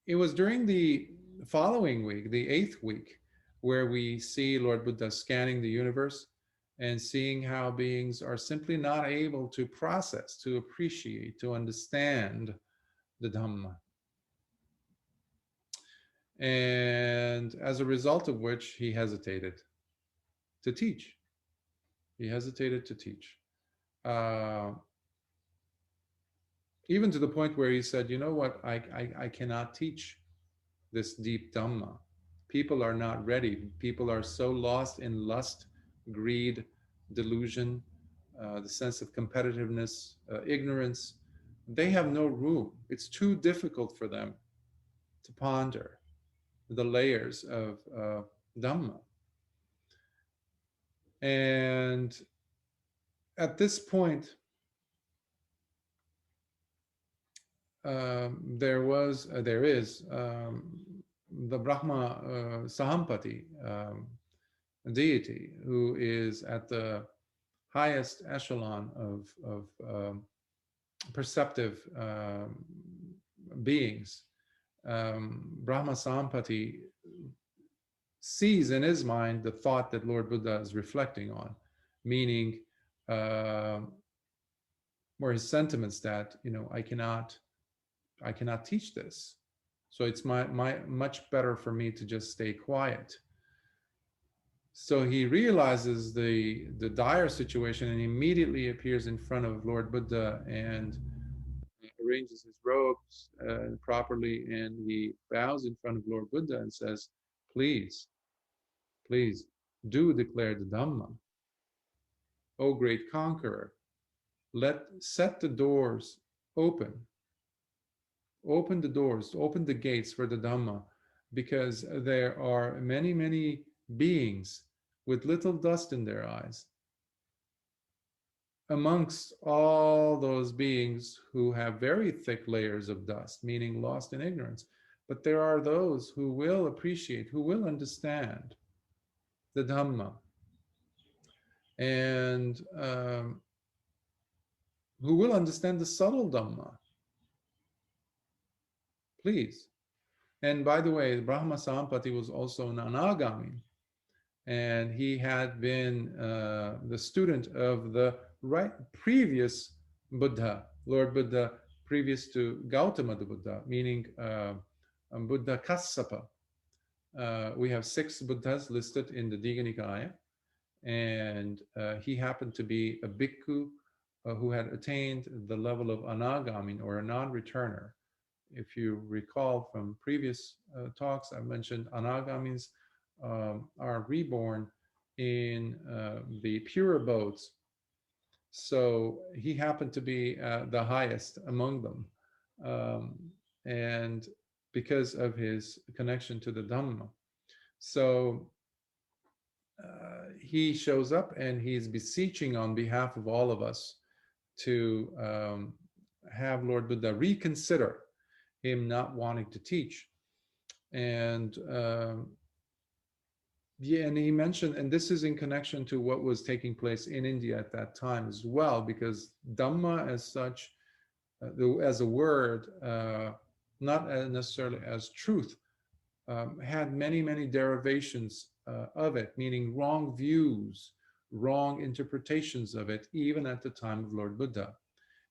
it was during the following week, the 8th week, where we see Lord Buddha scanning the universe and seeing how beings are simply not able to process, to appreciate, to understand the Dhamma. And as a result of which, he hesitated to teach. He hesitated to teach. Even to the point where he said, you know what, I cannot teach this deep Dhamma. People are not ready. People are so lost in lust, greed, delusion, the sense of competitiveness, ignorance. They have no room. It's too difficult for them to ponder the layers of Dhamma. And at this point, there is the Brahma Sahampati deity, who is at the highest echelon of perceptive beings. Brahma Sahampati sees in his mind the thought that Lord Buddha is reflecting on, meaning where his sentiments that, you know, I cannot teach this, so it's much better for me to just stay quiet. So he realizes the dire situation and immediately appears in front of Lord Buddha and arranges his robes properly, and he bows in front of Lord Buddha and says, please do declare the Dhamma. O great conqueror, set the doors open. Open the doors, open the gates for the Dhamma, because there are many, many beings with little dust in their eyes. Amongst all those beings who have very thick layers of dust, meaning lost in ignorance, but there are those who will appreciate, who will understand the Dhamma, and who will understand the subtle Dhamma. Please. And by the way, Brahma Sampati was also an Anagami, and he had been the student of the previous Buddha, Lord Buddha, previous to Gautama the Buddha, meaning Buddha Kassapa. We have 6 Buddhas listed in the Digha Nikaya, and he happened to be a bhikkhu who had attained the level of Anagami, or a non-returner. If you recall from previous talks, I mentioned Anagamis are reborn in the pure abodes. So he happened to be the highest among them, and because of his connection to the Dhamma. So he shows up and he's beseeching on behalf of all of us to have Lord Buddha reconsider him not wanting to teach. And yeah, and he mentioned, and this is in connection to what was taking place in India at that time as well, because Dhamma as such, as a word, not necessarily as truth, had many, many derivations of it, meaning wrong views, wrong interpretations of it, even at the time of Lord Buddha.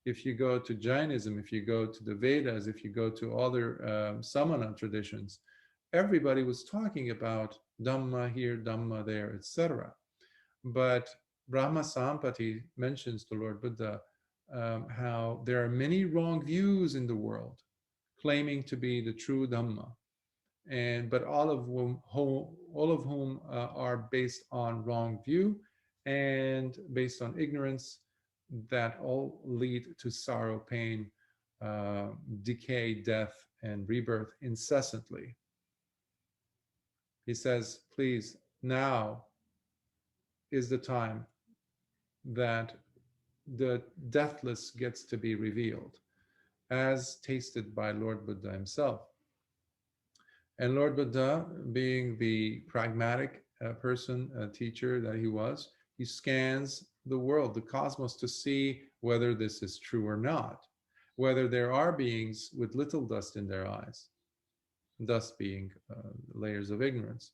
If you go to Jainism, if you go to the Vedas, if you go to other Samana traditions, everybody was talking about Dhamma here, Dhamma there, etc. But Brahma Sampati mentions to Lord Buddha how there are many wrong views in the world claiming to be the true Dhamma, but all of whom are based on wrong view and based on ignorance, that all lead to sorrow, pain, decay, death, and rebirth incessantly. He says, please, now is the time that the deathless gets to be revealed, as tasted by Lord Buddha himself. And Lord Buddha, being the pragmatic teacher that he was, he scans the world, the cosmos, to see whether this is true or not, whether there are beings with little dust in their eyes, dust being layers of ignorance.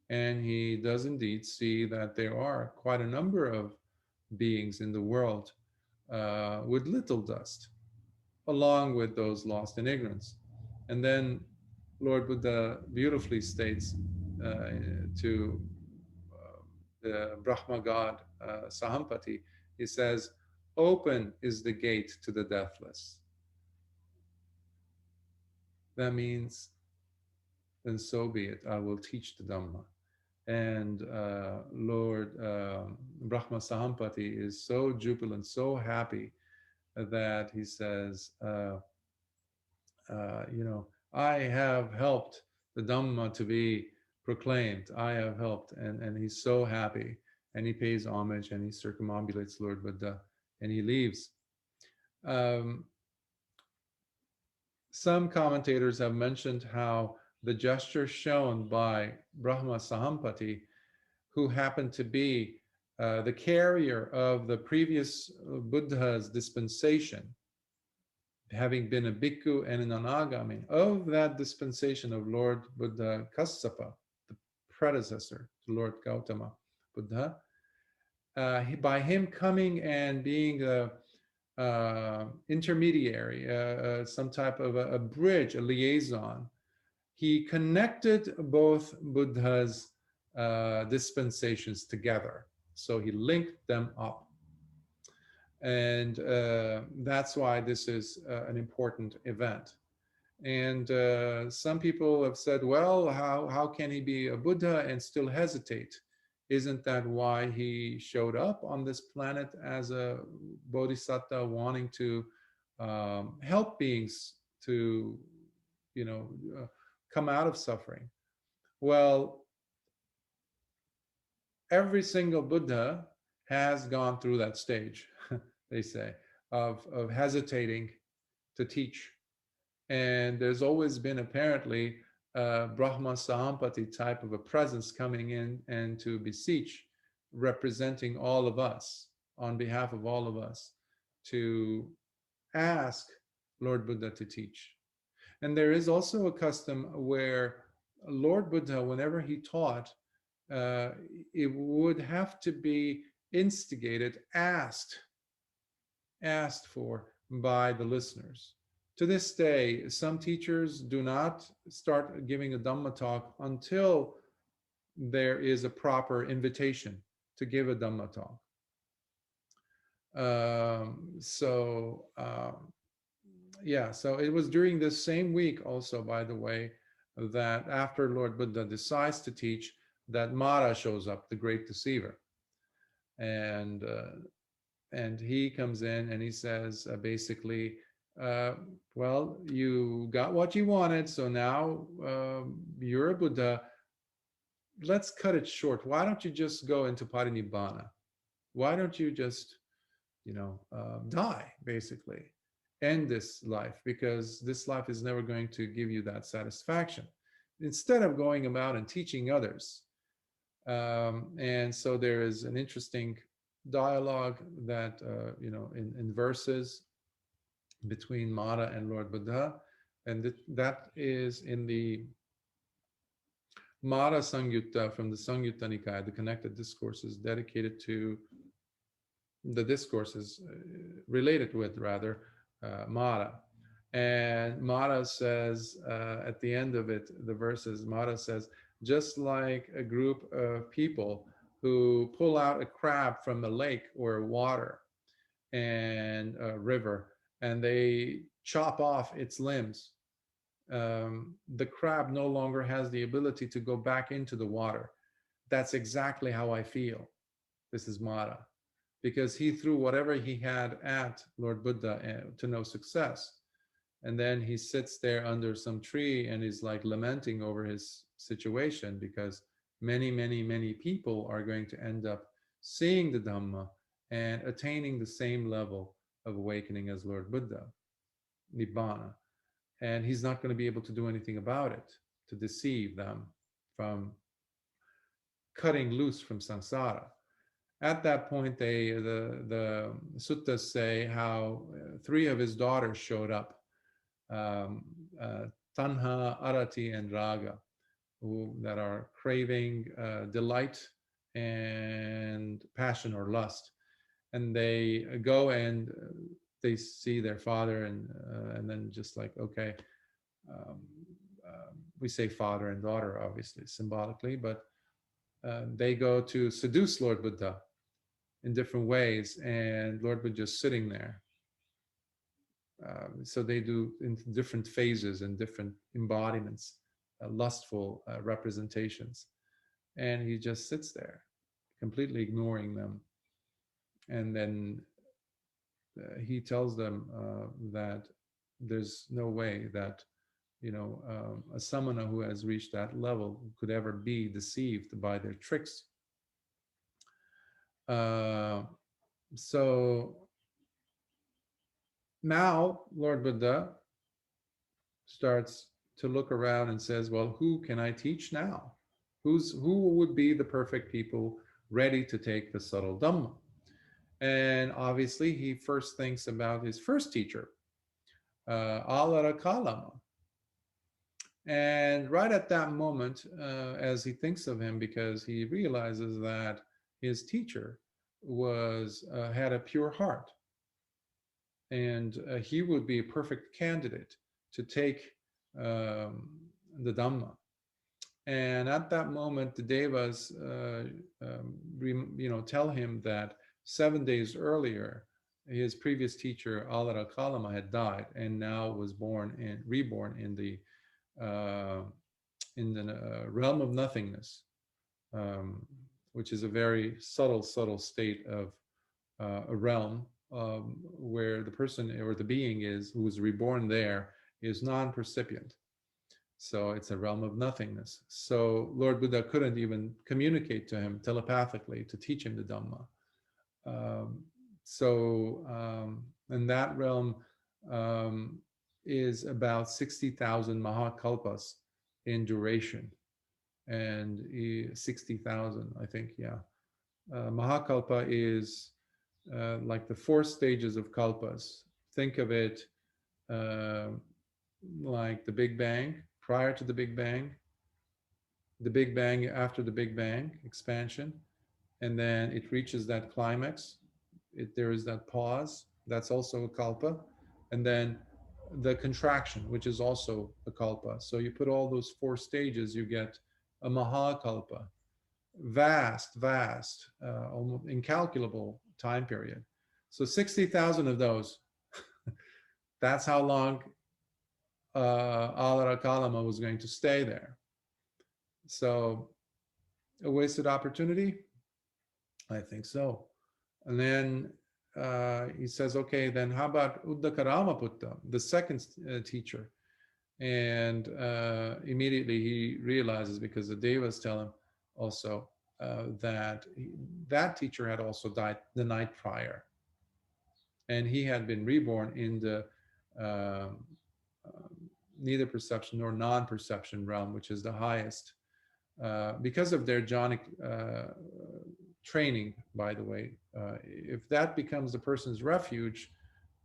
And he does indeed see that there are quite a number of beings in the world with little dust, along with those lost in ignorance. And then Lord Buddha beautifully states to the Brahma god Sahampati, he says, open is the gate to the deathless. That means, then so be it, I will teach the Dhamma. And Lord Brahma Sahampati is so jubilant, so happy that he says, I have helped the Dhamma to be proclaimed. I have helped. And he's so happy. And he pays homage and he circumambulates Lord Buddha and he leaves. Some commentators have mentioned how the gesture shown by Brahma Sahampati, who happened to be the carrier of the previous Buddha's dispensation, having been a bhikkhu and an anagami, of that dispensation of Lord Buddha Kassapa, predecessor to Lord Gautama Buddha. By him coming and being a intermediary, some type of a bridge, a liaison, he connected both Buddha's dispensations together. So he linked them up. And that's why this is an important event. And some people have said, well, how can he be a Buddha and still hesitate? Isn't that why he showed up on this planet as a bodhisattva, wanting to help beings to, come out of suffering? Well, every single Buddha has gone through that stage, they say, of hesitating to teach. And there's always been apparently a Brahma Sahampati type of a presence coming in and to beseech, representing all of us, on behalf of all of us, to ask Lord Buddha to teach. And there is also a custom where Lord Buddha, whenever he taught, it would have to be instigated, asked for by the listeners. To this day, some teachers do not start giving a Dhamma talk until there is a proper invitation to give a Dhamma talk. So it was during this same week also, by the way, that after Lord Buddha decides to teach, that Mara shows up, the great deceiver. And he comes in and he says, basically, well, you got what you wanted, so now you're a Buddha. Let's cut it short. Why don't you just go into parinibbana? Why don't you just, die, basically? End this life, because this life is never going to give you that satisfaction. Instead of going about and teaching others. And so there is an interesting dialogue that, in verses between Mara and Lord Buddha, and that is in the Mara Sangyutta from the Sangyutta Nikaya, the connected discourses dedicated to the discourses related with, rather, Mara. And Mara says, at the end of it, the verses, Mara says, just like a group of people who pull out a crab from a lake or water and a river, and they chop off its limbs, the crab no longer has the ability to go back into the water. That's exactly how I feel. This is Mara, because he threw whatever he had at Lord Buddha to no success. And then he sits there under some tree and is like lamenting over his situation, because many, many, many people are going to end up seeing the Dhamma and attaining the same level of awakening as Lord Buddha, Nibbana. And he's not going to be able to do anything about it, to deceive them from cutting loose from samsara. At that point, the suttas say how 3 of his daughters showed up, Tanha, Arati, and Raga, that are craving delight and passion or lust. And they go and they see their father, and then just like, okay, we say father and daughter, obviously, symbolically, but they go to seduce Lord Buddha in different ways, and Lord Buddha just sitting there. So they do in different phases and different embodiments, lustful representations. And he just sits there, completely ignoring them. And then he tells them that there's no way that, a samana who has reached that level could ever be deceived by their tricks. So now Lord Buddha starts to look around and says, well, who can I teach now? Who would be the perfect people ready to take the subtle Dhamma? And obviously he first thinks about his first teacher, Alara Kalama. And right at that moment, as he thinks of him, because he realizes that his teacher had a pure heart, and he would be a perfect candidate to take the Dhamma. And at that moment, the Devas, tell him that 7 days earlier, his previous teacher, Alara Kalama, had died, and now was reborn in the realm of nothingness, which is a very subtle state of a realm where the person or the being who is reborn there is non-percipient. So it's a realm of nothingness. So Lord Buddha couldn't even communicate to him telepathically to teach him the Dhamma. And that realm is about 60,000 Mahakalpas in duration. And 60,000, I think, yeah. Mahakalpa is like the 4 stages of kalpas. Think of it like the Big Bang, prior to the Big Bang after the Big Bang, expansion, and then it reaches that climax. There is that pause, that's also a kalpa, and then the contraction, which is also a kalpa. So you put all those 4 stages, you get a Mahakalpa, vast, almost incalculable time period. So 60,000 of those, that's how long Alara Kalama was going to stay there. So a wasted opportunity? I think so. And then he says, okay, then how about Uddakarama, the second teacher? And immediately he realizes, because the Devas tell him also that teacher had also died the night prior. And he had been reborn in the neither perception nor non-perception realm, which is the highest. Because of their jhanic training, by the way, if that becomes the person's refuge,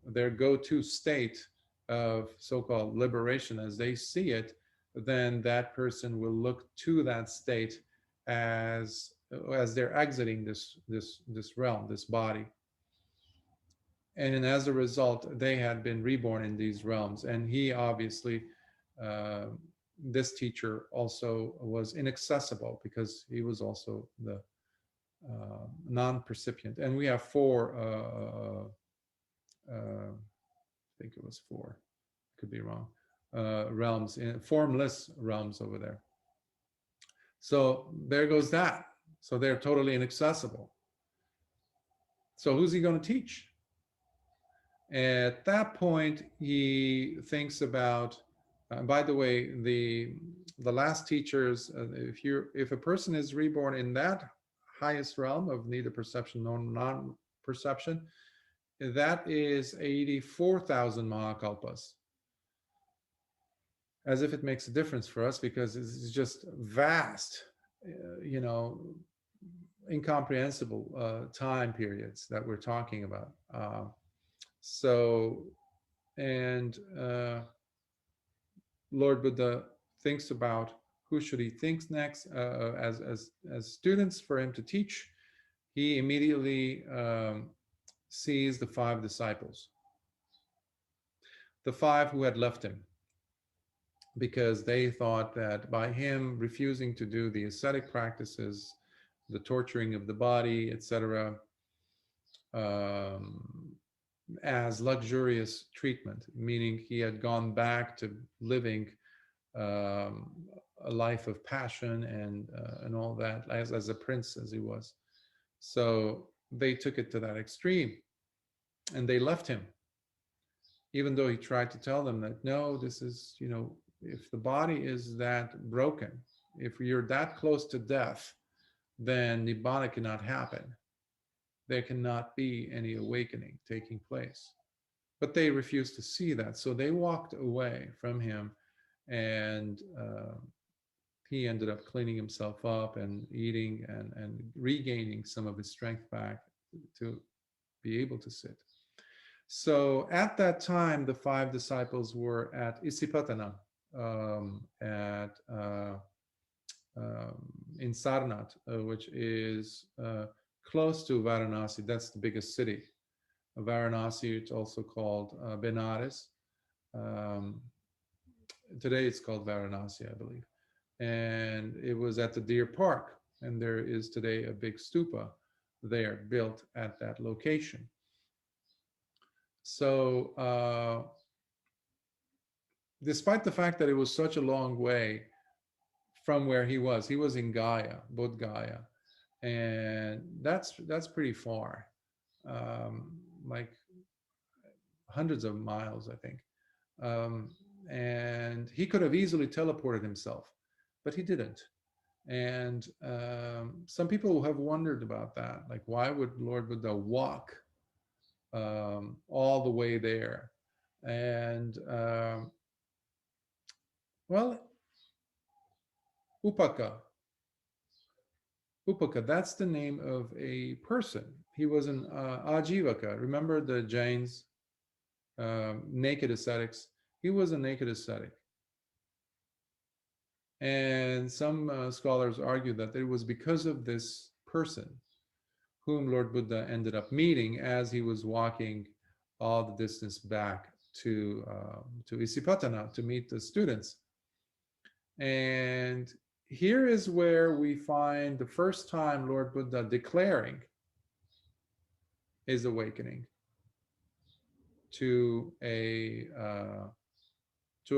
their go-to state of so-called liberation as they see it, then that person will look to that state as they're exiting this realm, this body. And as a result, they had been reborn in these realms. And he obviously, this teacher also was inaccessible, because he was also the non-percipient. And we have 4, I think it was 4, could be wrong, realms, formless realms over there. So there goes that. So they're totally inaccessible. So who's he going to teach? At that point, he thinks about, by the way, the last teachers, if a person is reborn in that highest realm of neither perception nor non-perception, that is 84,000 Mahakalpas. As if it makes a difference for us, because it's just vast, incomprehensible time periods that we're talking about. Lord Buddha thinks about who should he think next as students for him to teach. He immediately sees the 5 disciples, the 5 who had left him, because they thought that by him refusing to do the ascetic practices, the torturing of the body, etc., as luxurious treatment, meaning he had gone back to living a life of passion and all that, as a prince as he was. So they took it to that extreme, and they left him, even though he tried to tell them that, no, this is, if the body is that broken, if you're that close to death, then Nibbana cannot happen. There cannot be any awakening taking place. But they refused to see that. So they walked away from him, and he ended up cleaning himself up and eating and regaining some of his strength back to be able to sit. So at that time, the 5 disciples were at Isipatana, in Sarnath, which is close to Varanasi. That's the biggest city. Varanasi, it's also called Benares. Today it's called Varanasi, I believe. And it was at the Deer Park. And there is today a big stupa there built at that location. So despite the fact that it was such a long way from where he was in Gaya, Bodh Gaya, and that's pretty far, like hundreds of miles, I think. And he could have easily teleported himself, but he didn't. And some people have wondered about that, like why would Lord Buddha walk all the way there? And well, Upaka, that's the name of a person. He was an Ajivaka. Remember the Jains, naked ascetics? He was a naked ascetic. And some scholars argue that it was because of this person whom Lord Buddha ended up meeting as he was walking all the distance back to Isipatana to meet the students. And here is where we find the first time Lord Buddha declaring his awakening to a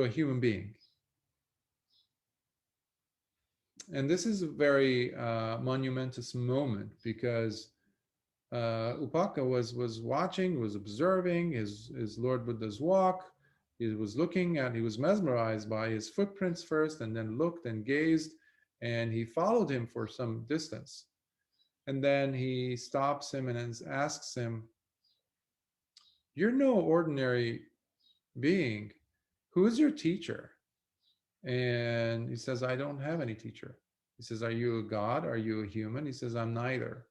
human being. And this is a very monumentous moment because Upaka was watching, was observing his Lord Buddha's walk. He was he was mesmerized by his footprints first, and then looked and gazed, and he followed him for some distance. And then he stops him and asks him, "You're no ordinary being. Who is your teacher?" And he says, "I don't have any teacher." He says, "Are you a god? Are you a human?" He says, "I'm neither."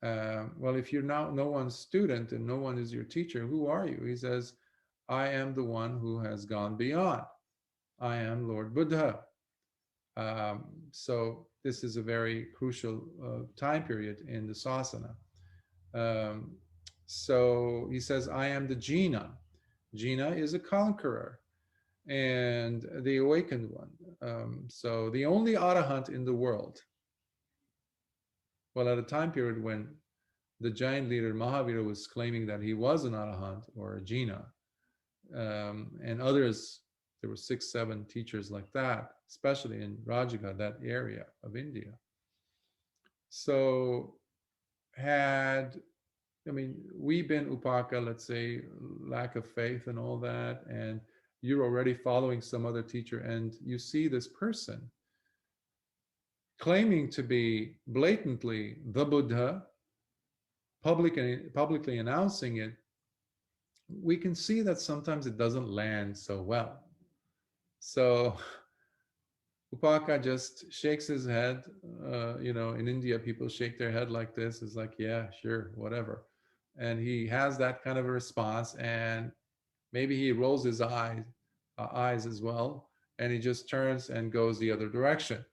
Well, if you're now no one's student and no one is your teacher, who are you? He says, "I am the one who has gone beyond. I am Lord Buddha." So this is a very crucial time period in the Sasana. So he says, "I am the Jina." Jina is a conqueror and the awakened one. So the only Arahant in the world. Well, at a time period when the giant leader Mahavira was claiming that he was an Arahant or a Jina, and others, there were 6, 7 teachers like that, especially in Rajagha, that area of India. So we been Upaka, let's say, lack of faith and all that, and you're already following some other teacher, and you see this person claiming to be blatantly the Buddha, publicly announcing it, we can see that sometimes it doesn't land so well. So Upaka just shakes his head. In India, people shake their head like this. It's like, yeah, sure, whatever. And he has that kind of a response, and maybe he rolls his eyes as well, and he just turns and goes the other direction,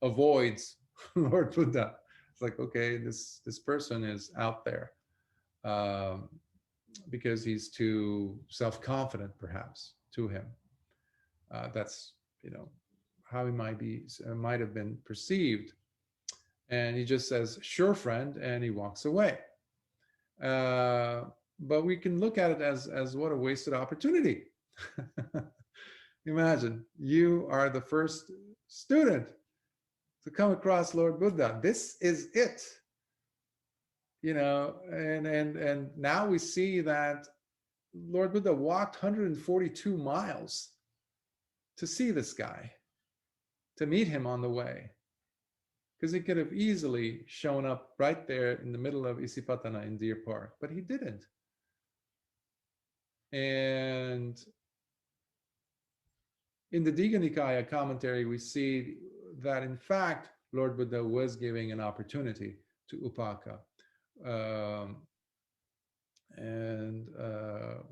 avoids Lord Buddha. It's like, okay, this person is out there because he's too self-confident, perhaps, to him. That's how he might have been perceived. And he just says, "Sure, friend," and he walks away. But we can look at it as what a wasted opportunity. Imagine you are the first student to come across Lord Buddha. This is it. And now we see that Lord Buddha walked 142 miles to see this guy, to meet him on the way, because he could have easily shown up right there in the middle of Isipatana in Deer Park, but he didn't. And in the Digha Nikaya commentary, we see that in fact Lord Buddha was giving an opportunity to Upaka,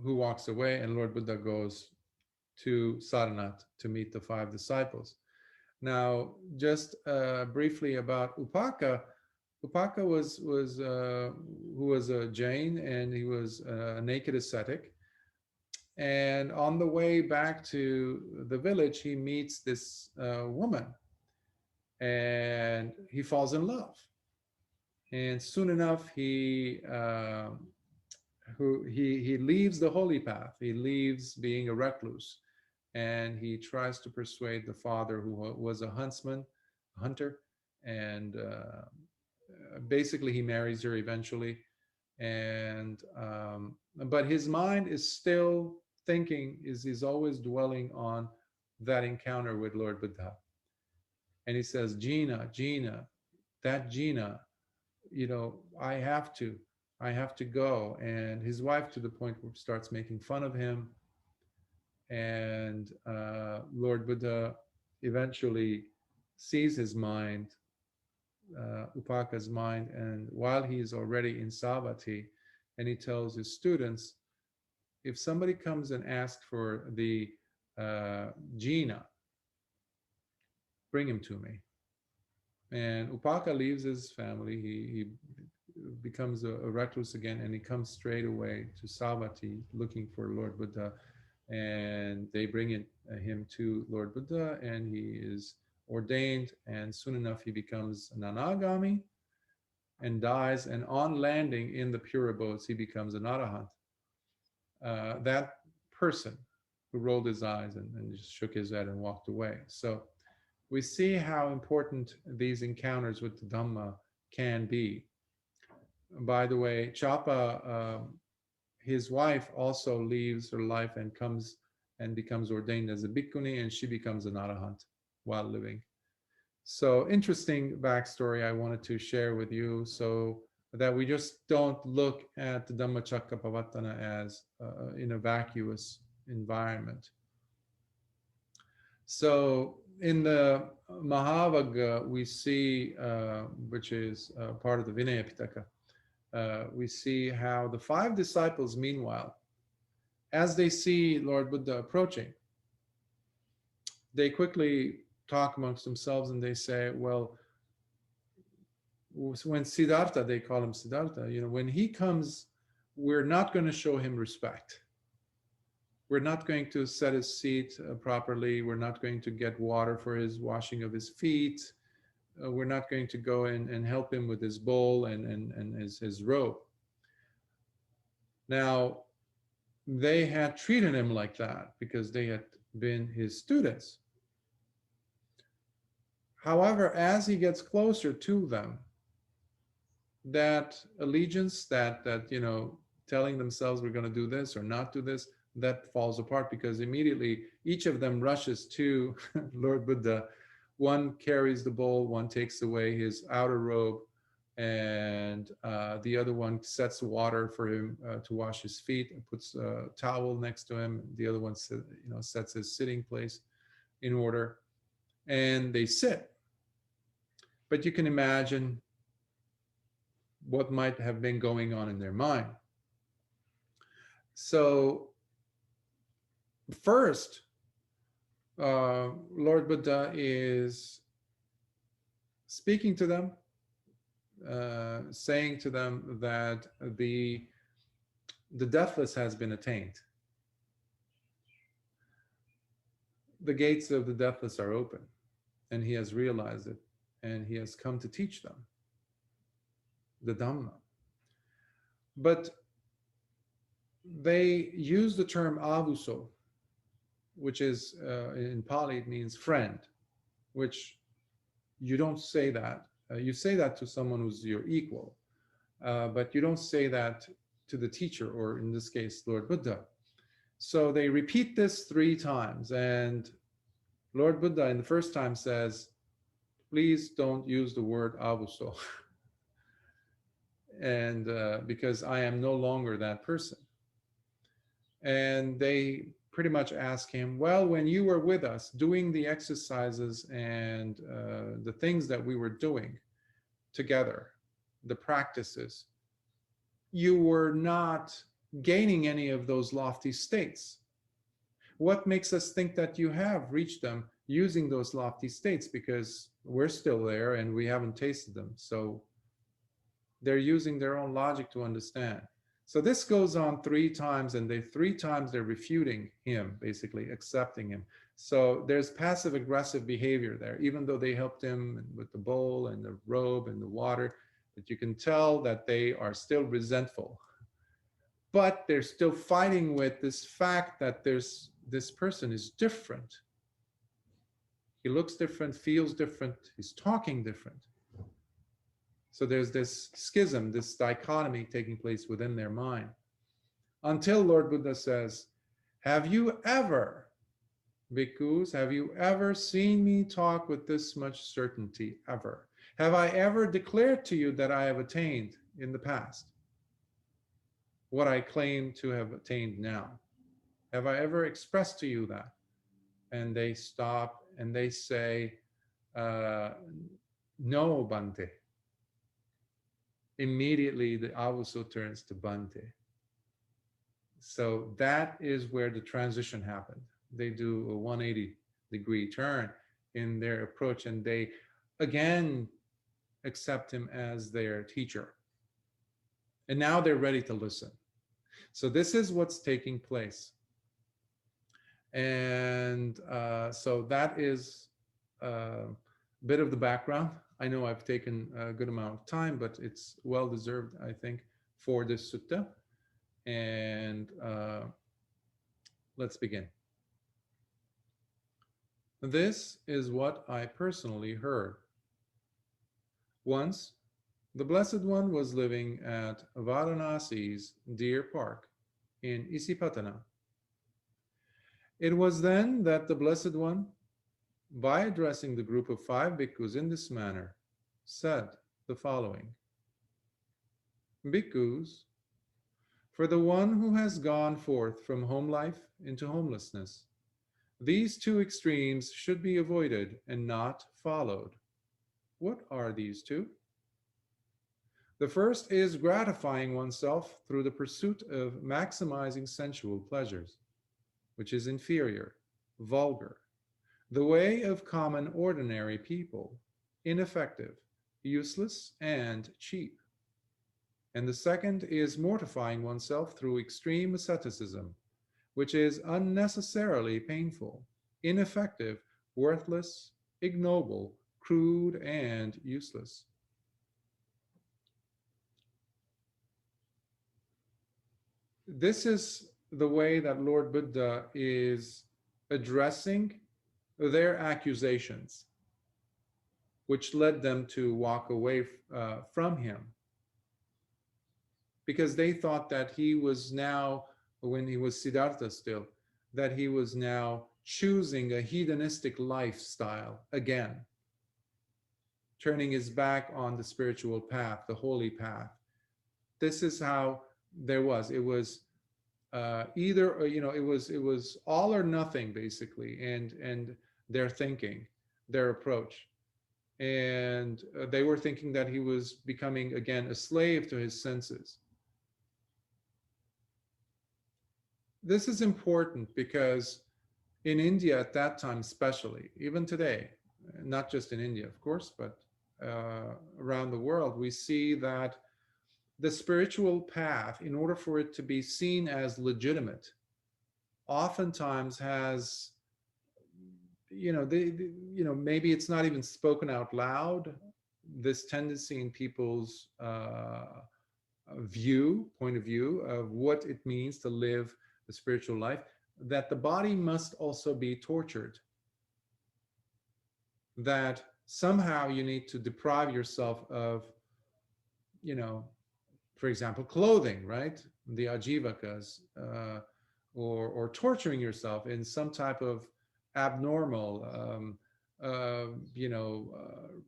who walks away, and Lord Buddha goes to Sarnath to meet the 5 disciples. Now, just briefly about Upaka. Upaka who was a Jain, and he was a naked ascetic. And on the way back to the village, he meets this woman, and he falls in love. And soon enough, he leaves the holy path. He leaves being a recluse, and he tries to persuade the father, who was a hunter, and basically he marries her eventually. And but his mind is still thinking, he's always dwelling on that encounter with Lord Buddha. And he says, Gina, that Gina, I have to go. And his wife, to the point where starts making fun of him. And Lord Buddha eventually sees his mind, Upaka's mind, and while he is already in Savatthi, and he tells his students, if somebody comes and asks for the Jina, bring him to me. And Upaka leaves his family. He becomes a recluse again, and he comes straight away to Savatthi looking for Lord Buddha. And they bring him to Lord Buddha, and he is ordained, and soon enough he becomes an anagami and dies, and on landing in the pure abodes he becomes an arahant. That person who rolled his eyes and just shook his head and walked away. So we see how important these encounters with the Dhamma can be. By the way, Chapa, his wife, also leaves her life and comes and becomes ordained as a bhikkhuni, and she becomes an arahant while living. So interesting backstory I wanted to share with you, so that we just don't look at the Dhammacakkappavattana as in a vacuous environment. So in the Mahavagga, we see, which is part of the Vinaya Pitaka, we see how the 5 disciples, meanwhile, as they see Lord Buddha approaching, they quickly talk amongst themselves, and they say, well, when Siddhartha, they call him Siddhartha, when he comes, we're not going to show him respect. We're not going to set his seat properly. We're not going to get water for his washing of his feet. We're not going to go and help him with his bowl and his robe. Now, they had treated him like that because they had been his students. However, as he gets closer to them, that allegiance, that telling themselves we're going to do this or not do this, that falls apart, because immediately each of them rushes to Lord Buddha. One carries the bowl, one takes away his outer robe, and the other one sets water for him to wash his feet and puts a towel next to him. The other one sets his sitting place in order, and they sit. But you can imagine what might have been going on in their mind. So first, Lord Buddha is speaking to them, saying to them that the deathless has been attained. The gates of the deathless are open, and he has realized it, and he has come to teach them the Dhamma. But they use the term avuso, which is, in Pali, it means friend, which you don't say that. You say that to someone who's your equal, but you don't say that to the teacher, or in this case, Lord Buddha. So they repeat this 3 times, and Lord Buddha in the first time says, please don't use the word avuso, and because I am no longer that person. And they pretty much ask him, well, when you were with us doing the exercises and the things that we were doing together, the practices, you were not gaining any of those lofty states. What makes us think that you have reached them? using those lofty states because we're still there and we haven't tasted them. So they're using their own logic to understand. So this goes on 3 times, and they 3 times they're refuting him, basically accepting him. So there's passive aggressive behavior there, even though they helped him with the bowl and the robe and the water, but you can tell that they are still resentful. But they're still fighting with this fact that this person is different. He looks different, feels different, he's talking different. So there's this schism, this dichotomy taking place within their mind. Until Lord Buddha says, have you ever, bhikkhus, have you ever seen me talk with this much certainty ever? Have I ever declared to you that I have attained in the past what I claim to have attained now? Have I ever expressed to you that? And they stop and they say, no, Bhante. Immediately the avuso turns to Bhante. So that is where the transition happened. They do a 180-degree turn in their approach, and they again accept him as their teacher. And now they're ready to listen. So this is what's taking place. And so that is a bit of the background. I know I've taken a good amount of time, but it's well deserved, I think, for this sutta. And let's begin. This is what I personally heard. Once, the Blessed One was living at Varanasi's Deer Park in Isipatana. It was then that the Blessed One, by addressing the group of 5 bhikkhus in this manner, said the following: Bhikkhus, for the one who has gone forth from home life into homelessness, these 2 extremes should be avoided and not followed. What are these 2? The first is gratifying oneself through the pursuit of maximizing sensual pleasures, which is inferior, vulgar, the way of common ordinary people, ineffective, useless, and cheap. And the second is mortifying oneself through extreme asceticism, which is unnecessarily painful, ineffective, worthless, ignoble, crude, and useless. This is the way that Lord Buddha is addressing their accusations, which led them to walk away from him. Because they thought that he was now, when he was Siddhartha still, that he was now choosing a hedonistic lifestyle again, turning his back on the spiritual path, the holy path. This is how there was. It was either, it was all or nothing, basically, and their thinking, their approach. And they were thinking that he was becoming, again, a slave to his senses. This is important because in India at that time, especially, even today, not just in India, of course, but around the world, we see that the spiritual path, in order for it to be seen as legitimate, oftentimes has, maybe it's not even spoken out loud, this tendency in people's point of view of what it means to live the spiritual life, that the body must also be tortured, that somehow you need to deprive yourself of, for example, clothing, right? The ajivakas, or torturing yourself in some type of abnormal,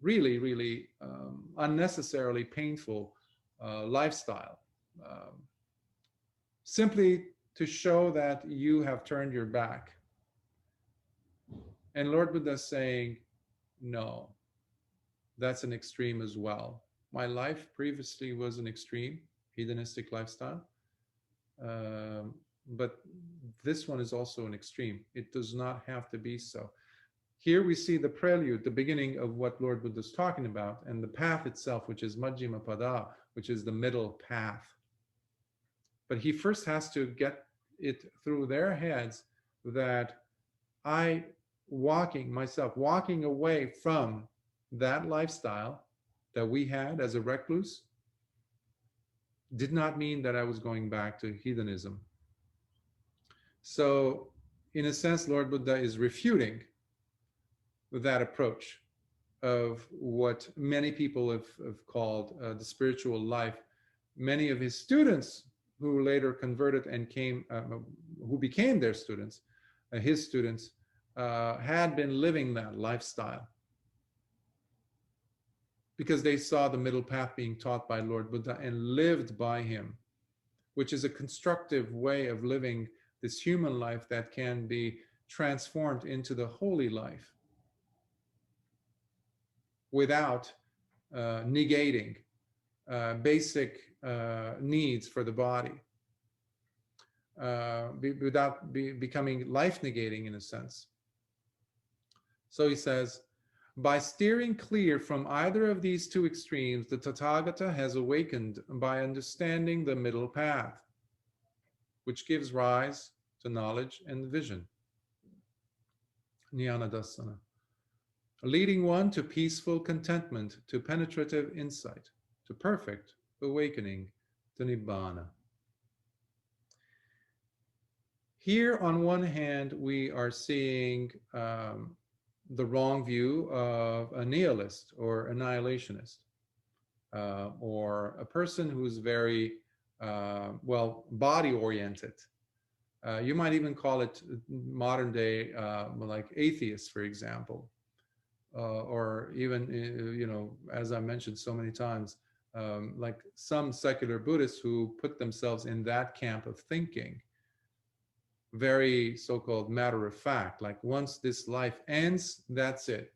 really, really unnecessarily painful lifestyle, simply to show that you have turned your back. And Lord Buddha is saying, no, that's an extreme as well. My life previously was an extreme hedonistic lifestyle, but this one is also an extreme. It does not have to be so. Here we see the prelude, the beginning of what Lord Buddha is talking about, and the path itself, which is Majjhima Pada, which is the middle path. But he first has to get it through their heads that walking away from that lifestyle that we had as a recluse did not mean that I was going back to hedonism. So, in a sense, Lord Buddha is refuting that approach of what many people have called the spiritual life. Many of his students who later converted and who became their students, his students, had been living that lifestyle because they saw the middle path being taught by Lord Buddha and lived by him, which is a constructive way of living this human life that can be transformed into the holy life without negating basic needs for the body, without becoming life negating in a sense. So he says, by steering clear from either of these two extremes, the Tathagata has awakened by understanding the middle path, which gives rise to knowledge and vision. Jnanadasana. Leading one to peaceful contentment, to penetrative insight, to perfect awakening, to Nibbana. Here, on one hand, we are seeing the wrong view of a nihilist or annihilationist, or a person who's very, body-oriented. You might even call it modern day, like atheists, for example. Or even, as I mentioned so many times, like some secular Buddhists who put themselves in that camp of thinking, very so-called matter of fact, like once this life ends, that's it.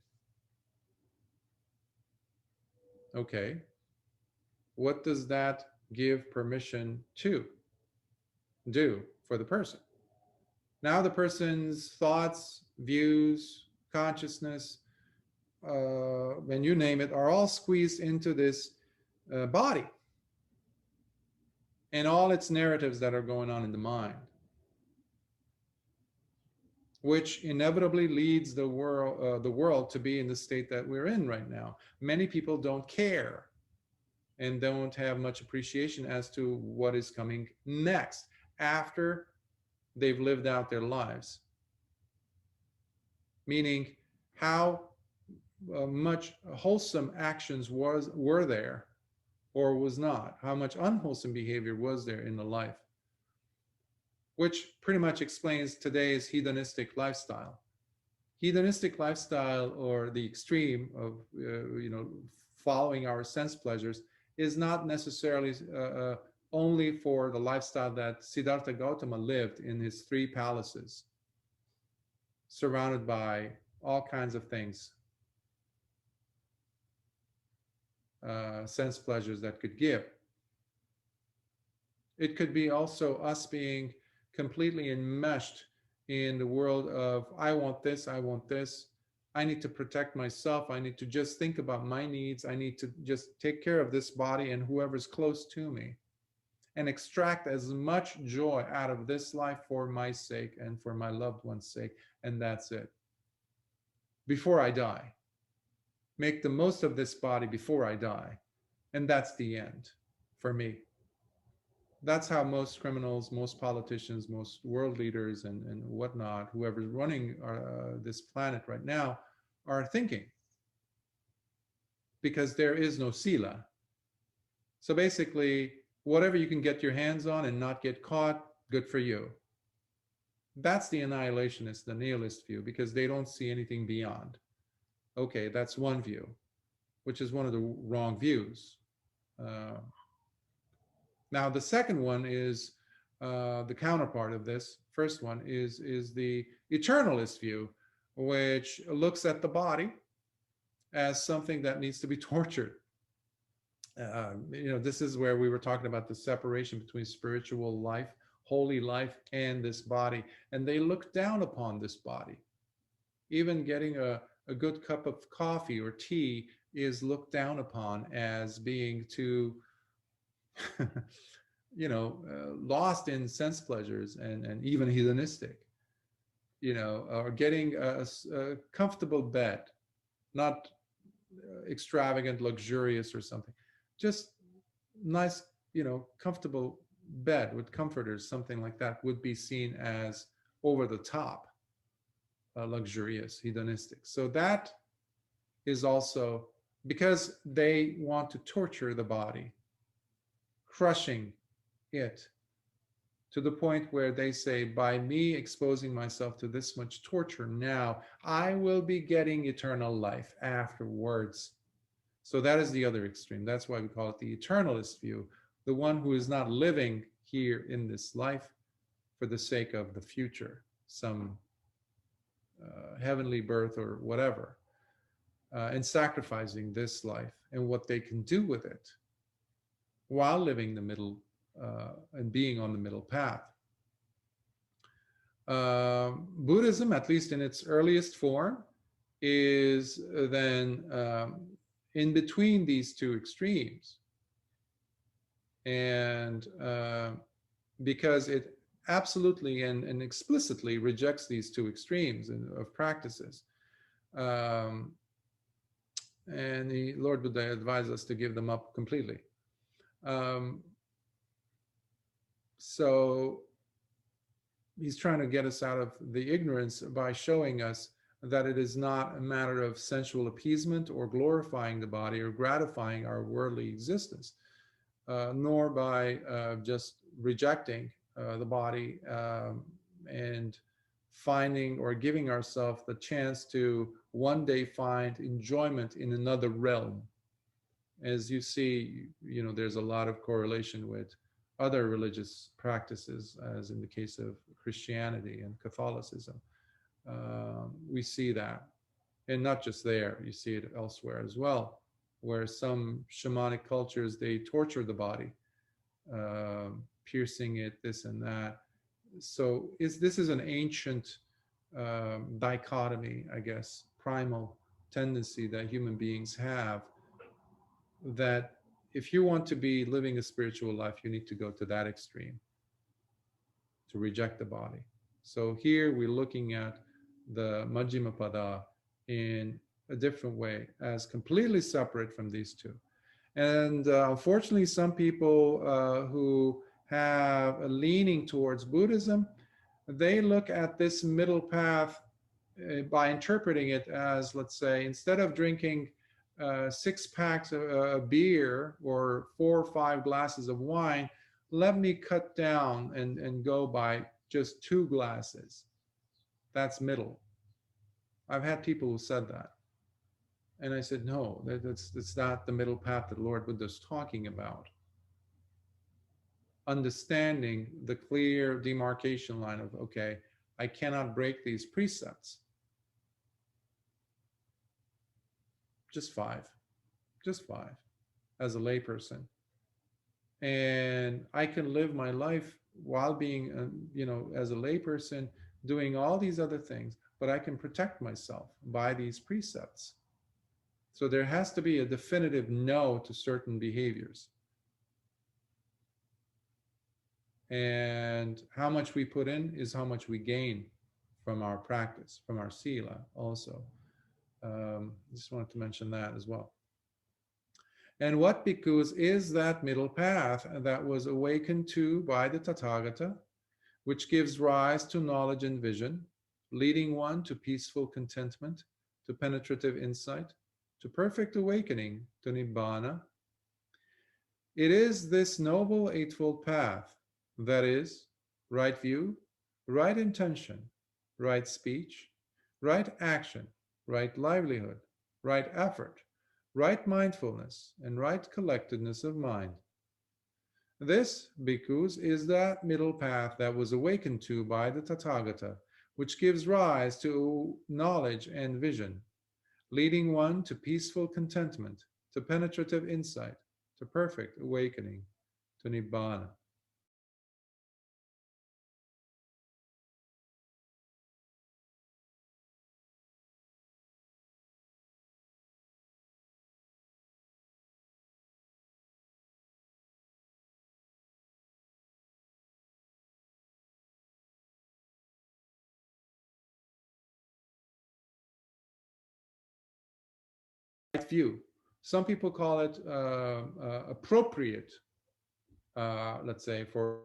Okay, what does that give permission to do for the person? Now the person's thoughts, views, consciousness, when you name it, are all squeezed into this body and all its narratives that are going on in the mind, which inevitably leads the world to be in the state that we're in right now. Many people don't care and don't have much appreciation as to what is coming next after they've lived out their lives. Meaning, how much wholesome actions were there or was not, how much unwholesome behavior was there in the life, which pretty much explains today's hedonistic lifestyle. Hedonistic lifestyle, or the extreme of following our sense pleasures, is not necessarily only for the lifestyle that Siddhartha Gautama lived in his 3 palaces, surrounded by all kinds of things, sense pleasures that could give. It could be also us being completely enmeshed in the world of, I want this, I need to protect myself, I need to just think about my needs, I need to just take care of this body and whoever's close to me, and extract as much joy out of this life for my sake and for my loved one's sake, and that's it. Before I die. Make the most of this body before I die. And that's the end for me. That's how most criminals, most politicians, most world leaders and whatnot, whoever's running this planet right now, are thinking. Because there is no sila. So basically, whatever you can get your hands on and not get caught, good for you. That's the annihilationist, the nihilist view, because they don't see anything beyond. Okay, that's one view, which is one of the wrong views. Now, the second one is the counterpart of this. First one is the Eternalist view, which looks at the body as something that needs to be tortured. This is where we were talking about the separation between spiritual life, holy life, and this body. And they look down upon this body. Even getting a good cup of coffee or tea is looked down upon as being too, lost in sense pleasures and even hedonistic, or getting a comfortable bed, not extravagant, luxurious or something, just nice, comfortable bed with comforters, something like that would be seen as over the top, luxurious, hedonistic. So that is also because they want to torture the body, crushing it to the point where they say, by me exposing myself to this much torture now, I will be getting eternal life afterwards. So that is the other extreme. That's why we call it the Eternalist view, the one who is not living here in this life for the sake of the future, some heavenly birth or whatever, and sacrificing this life and what they can do with it while living the middle and being on the middle path. Buddhism, at least in its earliest form, is then in between these two extremes. And because it absolutely and explicitly rejects these two extremes of practices. And the Lord Buddha advised us to give them up completely. So he's trying to get us out of the ignorance by showing us that it is not a matter of sensual appeasement or glorifying the body or gratifying our worldly existence, nor by just rejecting the body and finding or giving ourselves the chance to one day find enjoyment in another realm. As you see, there's a lot of correlation with other religious practices, as in the case of Christianity and Catholicism. We see that, and not just there, you see it elsewhere as well, where some shamanic cultures, they torture the body, piercing it, this and that. So this is an ancient dichotomy, I guess, primal tendency that human beings have, that if you want to be living a spiritual life, you need to go to that extreme, to reject the body. So here we're looking at the Majjhima Pada in a different way, as completely separate from these two. And unfortunately, some people who have a leaning towards Buddhism, they look at this middle path by interpreting it as, let's say, instead of drinking 6 packs of beer or 4 or 5 glasses of wine, let me cut down and go by just 2 glasses. That's middle. I've had people who said that. And I said, no, that's not the middle path that Lord Buddha is talking about. Understanding the clear demarcation line of, okay, I cannot break these precepts. Just 5 as a layperson. And I can live my life while being, as a layperson, doing all these other things, but I can protect myself by these precepts. So there has to be a definitive no to certain behaviors. And how much we put in is how much we gain from our practice, from our sila also. Just wanted to mention that as well. And what bhikkhus is that middle path that was awakened to by the Tathagata, which gives rise to knowledge and vision, leading one to peaceful contentment, to penetrative insight, to perfect awakening, to Nibbana. It is this noble eightfold path, that is, right view, right intention, right speech, right action, right livelihood, right effort, right mindfulness, and right collectedness of mind. This, bhikkhus, is that middle path that was awakened to by the Tathagata, which gives rise to knowledge and vision, leading one to peaceful contentment, to penetrative insight, to perfect awakening, to Nibbana. view. Some people call it appropriate, let's say, for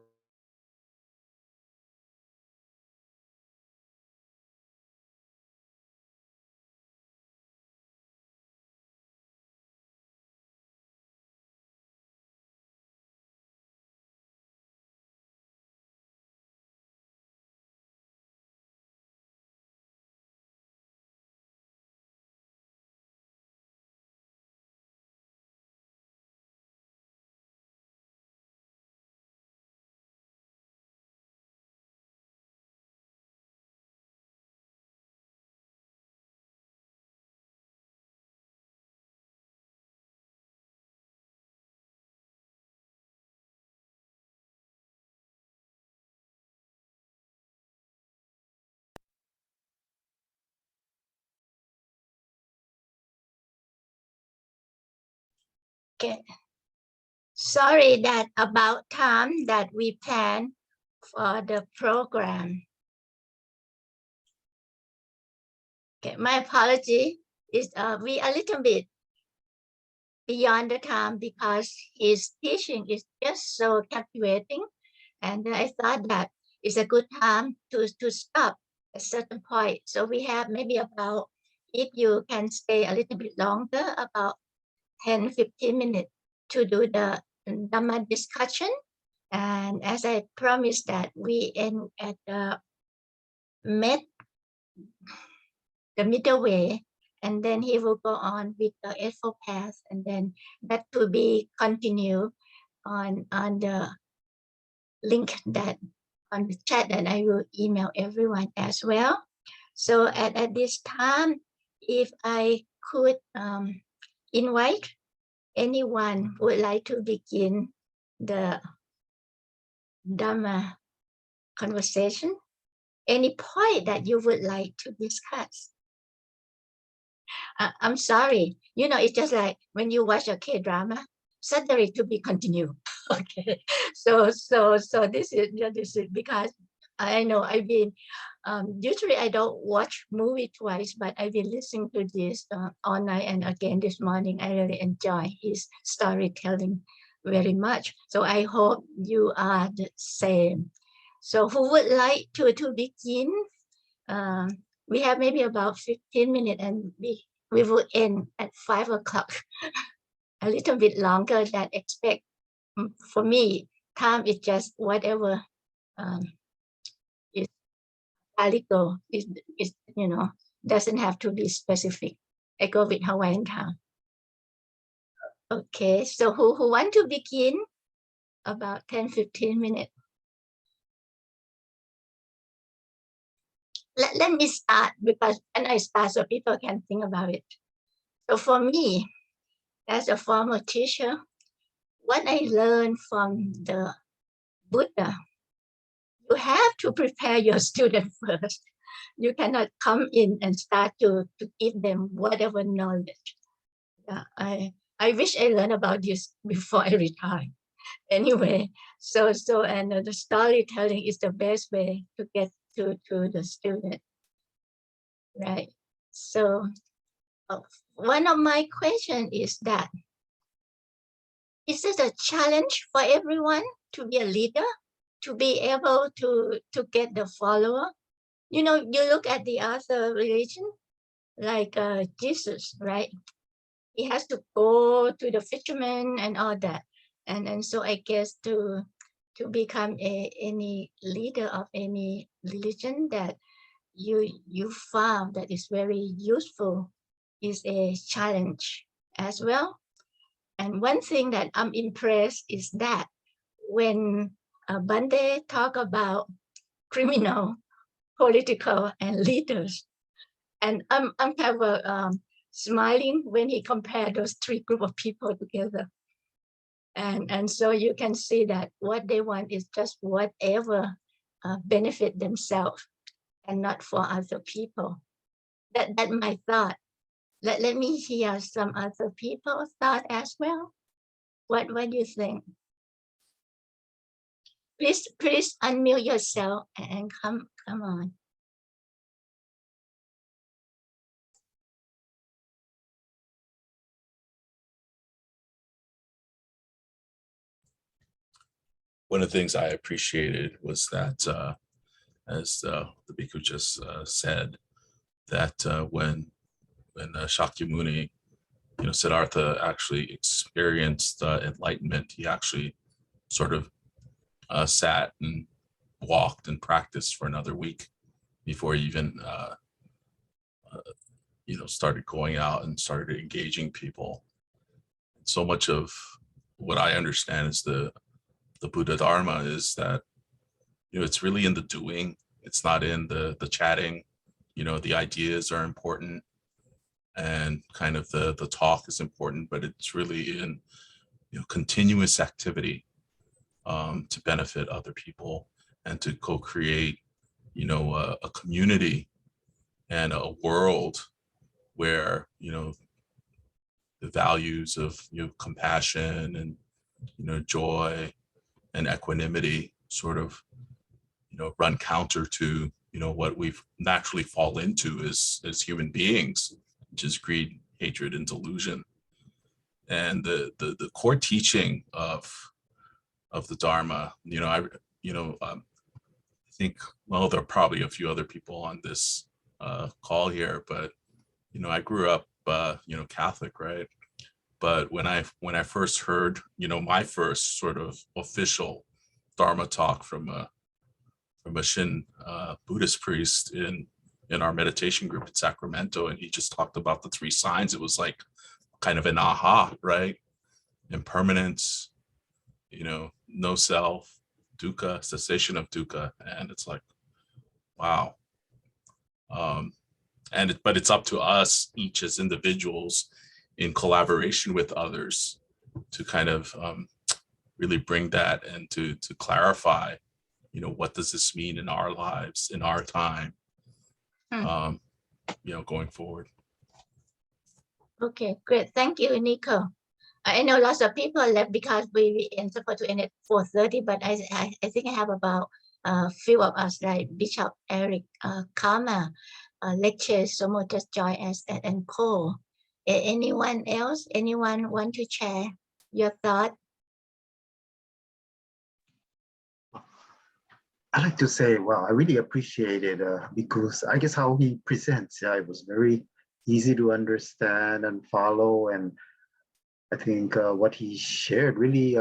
Okay. Sorry that about time that we planned for the program. Okay, my apology is we a little bit beyond the time because his teaching is just so captivating, and I thought that it's a good time to stop at a certain point. So we have maybe about, if you can stay a little bit longer, about 10-15 minutes to do the Dhamma discussion. And as I promised that we end at the middle way, and then he will go on with the Eightfold Path, and then that will be continued on the link that on the chat that I will email everyone as well. So at this time, if I could invite anyone who would like to begin the Dhamma conversation, any point that you would like to discuss. I'm sorry, you know, it's just like when you watch a K-drama, suddenly to be continued. Okay, so this is because I know I've been usually I don't watch movie twice, but I've been listening to this all night, and again this morning. I really enjoy his storytelling very much. So I hope you are the same. So who would like to begin? We have maybe about 15 minutes, and we will end at 5 o'clock. A little bit longer than expect. For me, time is just whatever is legal. Is you know, doesn't have to be specific. I go with Hawaiian time. Okay, so who want to begin? About 10-15 minutes. Let me start, because when I start, so people can think about it. So for me, as a former teacher, what I learned from the Buddha, you have to prepare your student first. You cannot come in and start to give them whatever knowledge. I wish I learned about this before I retired. Anyway, so and the storytelling is the best way to get to the student, right? So one of my questions is that, is it a challenge for everyone to be a leader, to be able to get the follower? You know, you look at the other religion, like Jesus, right? He has to go to the fishermen and all that. And so I guess to become any leader of any religion that you found that is very useful is a challenge as well. And one thing that I'm impressed is that when Bande talk about criminal, political, and leaders, and I'm kind of smiling when he compared those three groups of people together. And so you can see that what they want is just whatever benefit themselves and not for other people. That's my thought. Let me hear some other people's thought as well. What do you think? Please unmute yourself and come on. one of the things I appreciated was that, as the Bhikkhu just said, that when Shakyamuni, Siddhartha actually experienced enlightenment, he actually sort of sat and walked and practiced for another week before he even started going out and started engaging people. So much of what I understand is the Buddha Dharma is that, it's really in the doing. It's not in the chatting. The ideas are important and kind of the talk is important, but it's really in, continuous activity to benefit other people and to co-create, a community and a world where, the values of, compassion and, joy and equanimity sort of, run counter to, what we've naturally fall into as human beings, which is greed, hatred, and delusion. And the core teaching of the Dharma, I think, well, there are probably a few other people on this call here, but, I grew up, Catholic, right? But when I first heard, my first sort of official Dharma talk from a Shin Buddhist priest in our meditation group in Sacramento, and he just talked about the 3 signs, it was like kind of an aha, right? Impermanence, no self, dukkha, cessation of dukkha, and it's like, wow. But it's up to us, each as individuals, in collaboration with others, to kind of really bring that and to clarify, what does this mean in our lives, in our time, going forward. Okay, great. Thank you, Nico. I know lots of people left because we supposed to end at 4:30, but I think I have about a few of us, like Bishop Eric, Karma, lecture, Somo just joined us, and Cole. Anyone else? Anyone want to share your thought? I like to say, well, I really appreciated because I guess how he presents, it was very easy to understand and follow, and I think what he shared really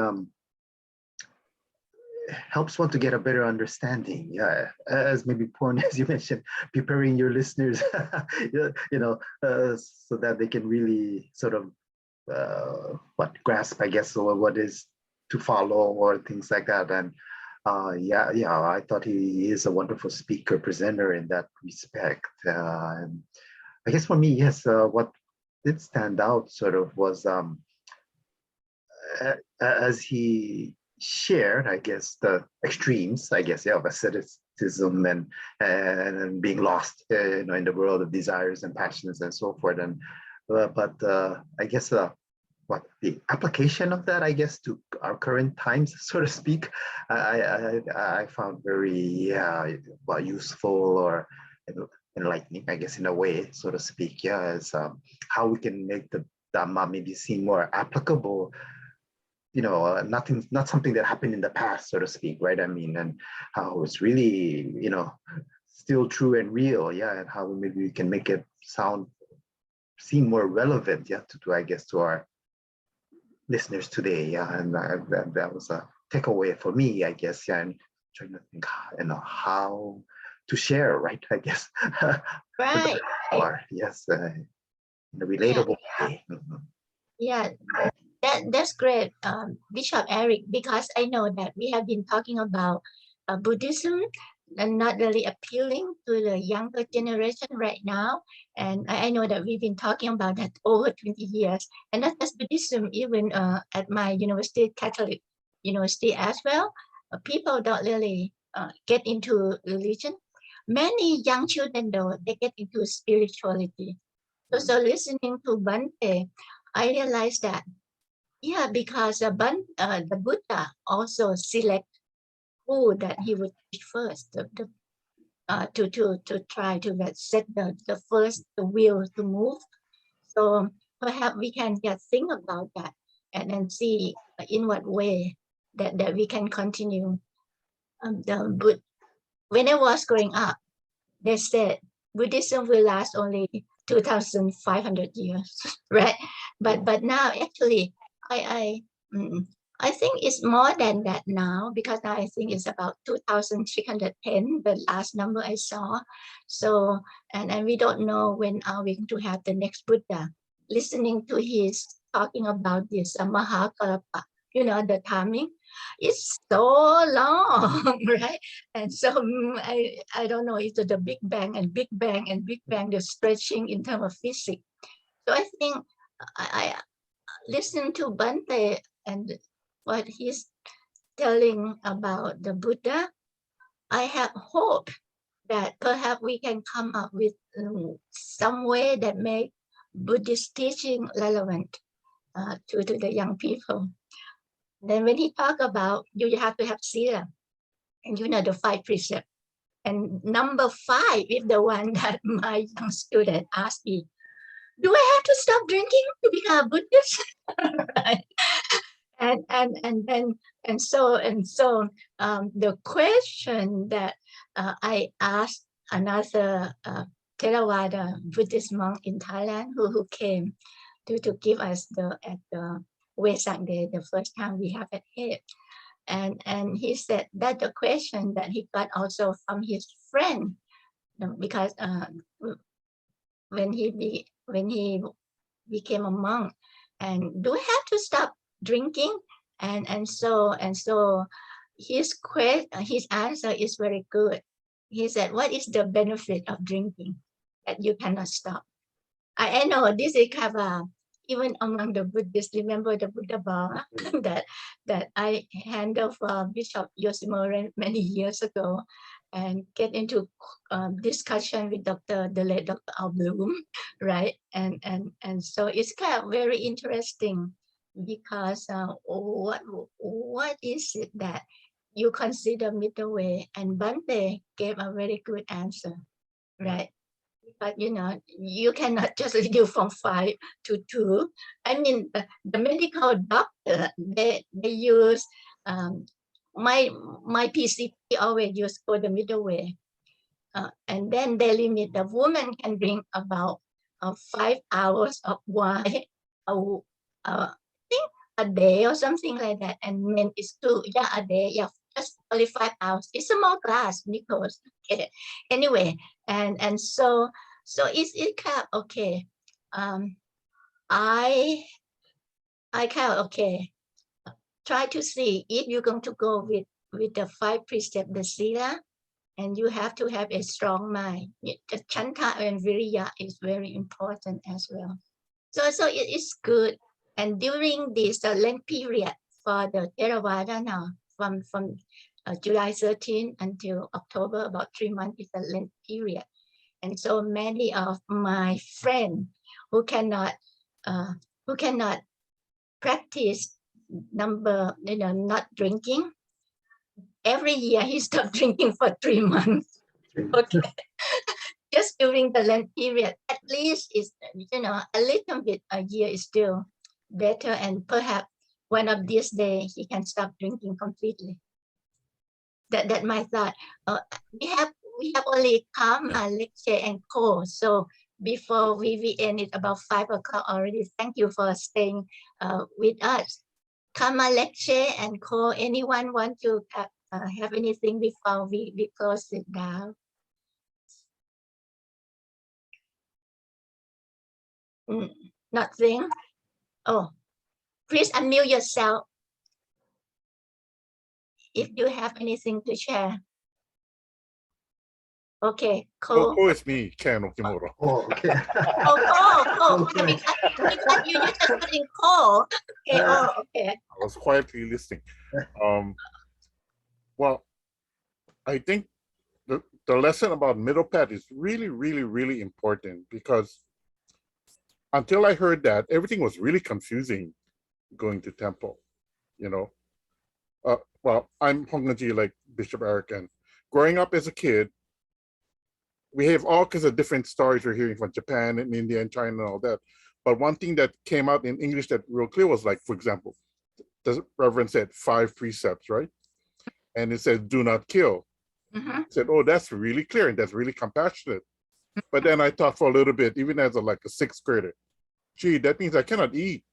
helps one to get a better understanding. Yeah, as maybe Porn, as you mentioned, preparing your listeners, so that they can really sort of grasp, I guess, or what is to follow or things like that. And I thought he is a wonderful speaker, presenter in that respect. And I guess for me, yes, what did stand out sort of was as he shared, I guess, the extremes, I guess, of asceticism and being lost, in the world of desires and passions and so forth. And but I guess what the application of that, I guess, to our current times, so to speak, I found very useful or enlightening, I guess, in a way, so to speak. Yeah, as how we can make the Dhamma maybe seem more applicable. Not something that happened in the past, so to speak, right? I mean, and how it's really, still true and real, yeah, and how maybe we can make it seem more relevant, yeah, to I guess, to our listeners today, yeah, and that was a takeaway for me, I guess, yeah, and trying to think, how to share, right? I guess, Right. Yes, in a relatable way. Yeah, that's great, Bishop Eric, because I know that we have been talking about Buddhism and not really appealing to the younger generation right now. And I know that we've been talking about that over 20 years. And not just Buddhism, even at my university, Catholic university as well, people don't really get into religion. Many young children, though, they get into spirituality. So listening to Bante, I realized that, yeah, because the Buddha also select who that he would teach first, to try to set the first will to move. So perhaps we can just think about that and then see in what way that we can continue. When I was growing up, they said Buddhism will last only 2,500 years, right? But now actually, I think it's more than that now, because now I think it's about 2,310, the last number I saw. So, and we don't know when are we going to have the next Buddha. Listening to his talking about this Mahakalapa, the timing, it's so long, right? And so I don't know, it's the Big Bang and Big Bang and Big Bang, the stretching in terms of physics. So I think I listen to Bante and what he's telling about the Buddha. I have hope that perhaps we can come up with some way that make Buddhist teaching relevant to the young people. Then when he talk about you have to have sila, and the 5 precepts. And number 5 is the one that my young student asked me, do I have to stop drinking to become a Buddhist? Right? And so the question that I asked another Theravada Buddhist monk in Thailand who came to give us at the Vesak Day, the first time we have it here. And he said that the question that he got also from his friend, because when he became a monk, and do I have to stop drinking? And so his answer is very good. He said, what is the benefit of drinking that you cannot stop? I know this is kind of even among the Buddhists. Remember the Buddha bar that I handled for Bishop Yoshimura many years ago, and get into discussion with the late Dr. Al Bloom, right? And so it's kind of very interesting, because what is it that you consider middle way? And Bante gave a very good answer, right? But you cannot just reduce from 5 to 2. I mean, the medical doctor, they use my PCP always use for the middle way, and then they limit the woman can drink about 5 hours of wine I think a day or something like that, and men is 2 a day, just only 5 hours. It's a small glass, Nicholas. Okay. Anyway, and so it's kind of okay. I kind of okay. Try to see if you're going to go with the 5 precepts, the sila, and you have to have a strong mind. The chanta and viriya is very important as well. So it is good. And during this Lent period for the Theravada now, from July 13 until October, about 3 months is the Lent period. And so many of my friends who cannot practice not drinking, every year he stopped drinking for 3 months. Okay. Just during the Lent period, at least is a little bit a year is still better, and perhaps one of these days he can stop drinking completely. That my thought. We have only Karma, lecture, and call. So before we end it about 5 o'clock already. Thank you for staying with us. Karma, lecture, and call. Anyone want to have anything before we close it down? Nothing. Oh, please unmute yourself if you have anything to share. Okay, cool. Oh, it's me, Ken Okimura. Oh, okay. Oh, Okay. because you just putting call. Okay, okay. I was quietly listening. Well, I think the lesson about middle path is really, really, really important, because until I heard that, everything was really confusing going to temple, Well, I'm Hongnaji, like Bishop Eric, and growing up as a kid, we have all kinds of different stories we're hearing from Japan and India and China and all that. But one thing that came out in English that real clear was, like, for example, the Reverend said 5 precepts, right? And it says, do not kill. Mhm. I said, oh, that's really clear and that's really compassionate. But then I thought for a little bit, even as like a 6th grader, gee, that means I cannot eat.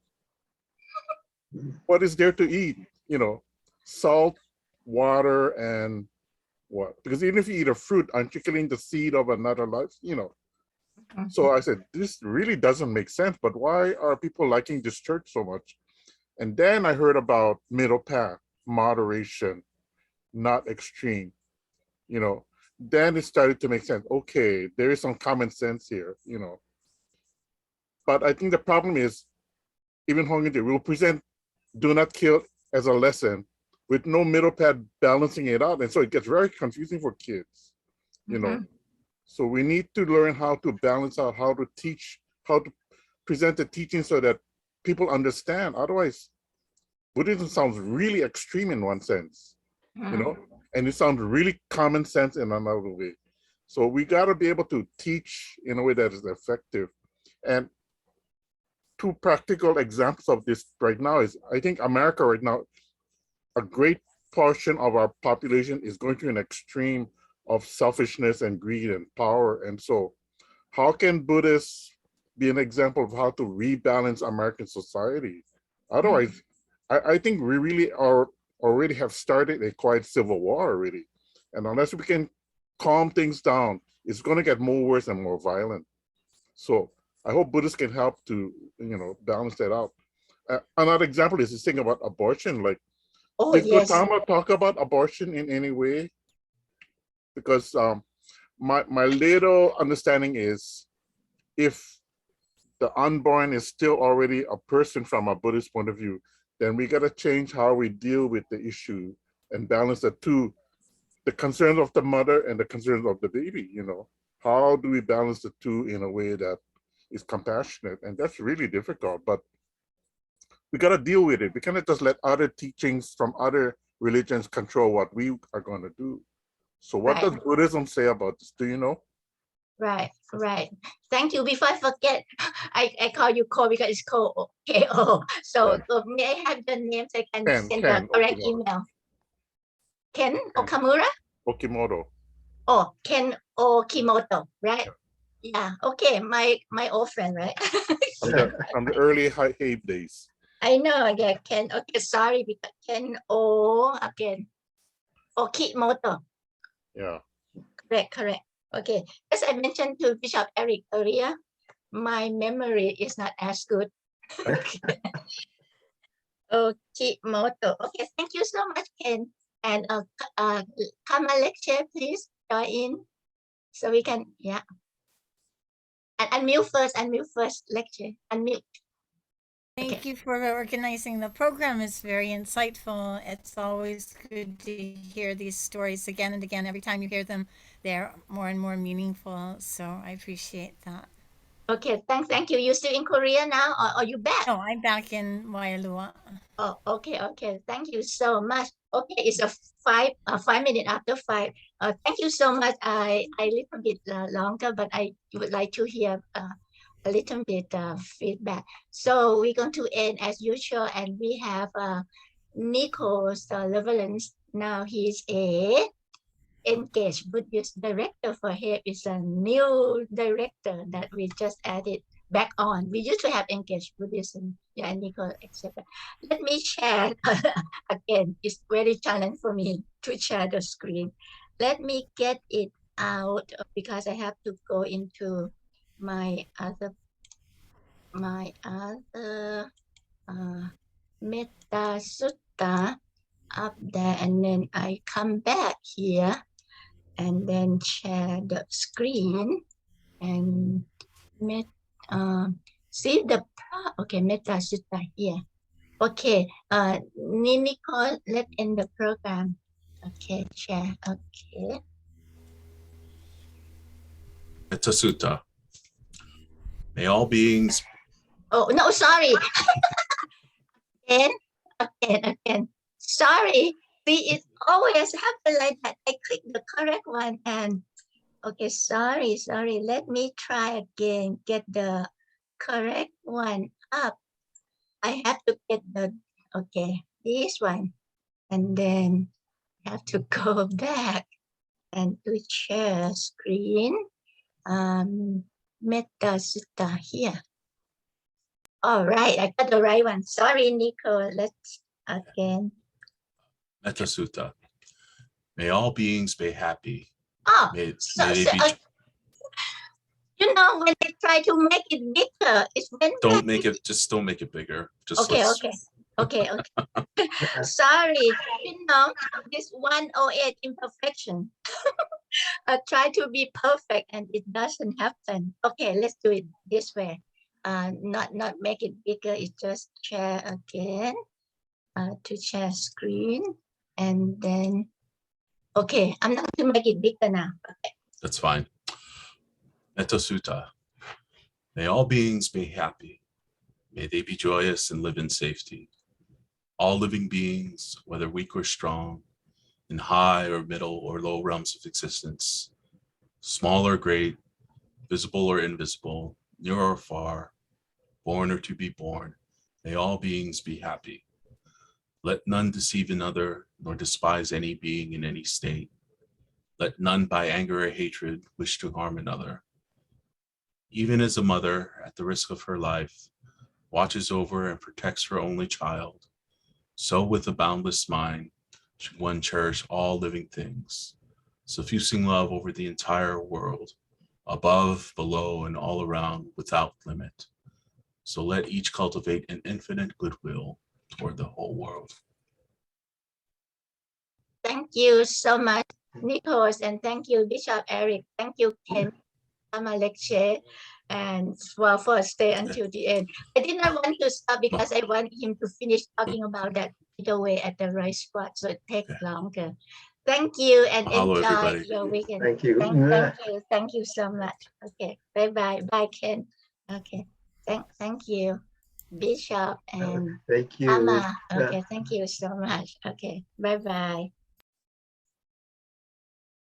What is there to eat? You know, salt, water, and what? Because even if you eat a fruit, aren't you killing the seed of another life? You know. So I said, this really doesn't make sense, but why are people liking this church so much? And then I heard about middle path, moderation, not extreme, you know. Then it started to make sense. Okay, there is some common sense here, you know. But I think the problem is, even Hongite will present do not kill as a lesson with no middle path balancing it out. And so it gets very confusing for kids, you know. So we need to learn how to balance out, how to teach, how to present the teaching so that people understand. Otherwise, Buddhism sounds really extreme in one sense, you know, and it sounds really common sense in another way. So we got to be able to teach in a way that is effective. And 2 practical examples of this right now is, I think America right now, a great portion of our population is going through an extreme of selfishness and greed and power. And so how can Buddhists be an example of how to rebalance American society? Otherwise, I think we really are already have started a quiet civil war already. And unless we can calm things down, it's going to get more worse and more violent. So I hope Buddhists can help to, you know, balance that out. Another example is this thing about abortion. Like, did Gautama talk about abortion in any way? Because my little understanding is, if the unborn is still already a person from a Buddhist point of view, then we got to change how we deal with the issue and balance the two, the concerns of the mother and the concerns of the baby, you know. How do we balance the two in a way that is compassionate? And that's really difficult, but we got to deal with it. We cannot just let other teachings from other religions control what we are going to do. So what does Buddhism say about this? Do you know? Right. Thank you. Before I forget, I call you Ko because it's Ko K-O. So may I have the name so I can send the correct email? Ken Okamura? Okimoto. Oh, Ken Okimoto, right? Yeah. Okay. My old friend, right? From the early Habe days. I know. Yeah. Ken. Okay. Sorry, because Ken again. Okimoto. Yeah. Correct. Okay. As I mentioned to Bishop Eric earlier, my memory is not as good. Okimoto. Okay. Thank you so much, Ken. And come a lecture, please join in, so we can And unmute first. Lecture. Unmute. Thank you for organizing the program. It's very insightful. It's always good to hear these stories again and again. Every time you hear them, they're more and more meaningful. So I appreciate that. Okay, thank you. You still in Korea now, or you back? No, I'm back in Waialua. Oh, okay. Thank you so much. Okay, it's a 5 minutes after 5. Thank you so much. I little bit longer, but I would like to hear a little bit feedback. So we're going to end as usual, and we have Nico's Levelance. Now he's a engaged Buddhist director for here. Is a new director that we just added back on. We used to have engaged Buddhism, Nico, etc. Let me share again. It's very challenging for me to share the screen. Let me get it out because I have to go into my other Metta Sutta up there, and then I come back here and then share the screen and see the Metta Sutta here. Okay, Nico, let's end the program. Okay, share. Okay. Metta Sutta. May all beings. Oh no, sorry. Again. Sorry. See, it always happens like that. I click the correct one and okay, sorry. Let me try again. Get the correct one up. I have to get the this one. And then have to go back and to share screen. Metta Sutta here. All right, I got the right one. Sorry, Nico. Let's again. Metta Sutta. May all beings be happy. Oh, May so, they be. you know, when they try to make it bigger, it's when Don't make it. Just don't make it bigger. Just okay, let's- okay. Sorry, you know, this 108 imperfection. I try to be perfect and it doesn't happen. Okay, let's do it this way. Not make it bigger. It's just share again. To share screen, and then okay, I'm not going to make it bigger now. Okay. That's fine. Metta Sutta. May all beings be happy. May they be joyous and live in safety. All living beings, whether weak or strong, in high or middle or low realms of existence, small or great, visible or invisible, near or far, born or to be born, may all beings be happy. Let none deceive another, nor despise any being in any state. Let none by anger or hatred wish to harm another. Even as a mother, at the risk of her life, watches over and protects her only child, so with a boundless mind should one cherish all living things, suffusing love over the entire world, above, below, and all around without limit. So let each cultivate an infinite goodwill toward the whole world. Thank you so much, Nicholas, and thank you, Bishop Eric. Thank you, Ken, Lecce, and well, for stay until the end. I did not want to stop because I want him to finish talking about that either way at the right spot, so it takes longer. Thank you and Mahalo, enjoy everybody. your weekend. Thank you. Thank you so much. Okay, bye, Ken. Okay, thank you, Bishop and Thank you. Ama. Okay, thank you so much. Okay, bye.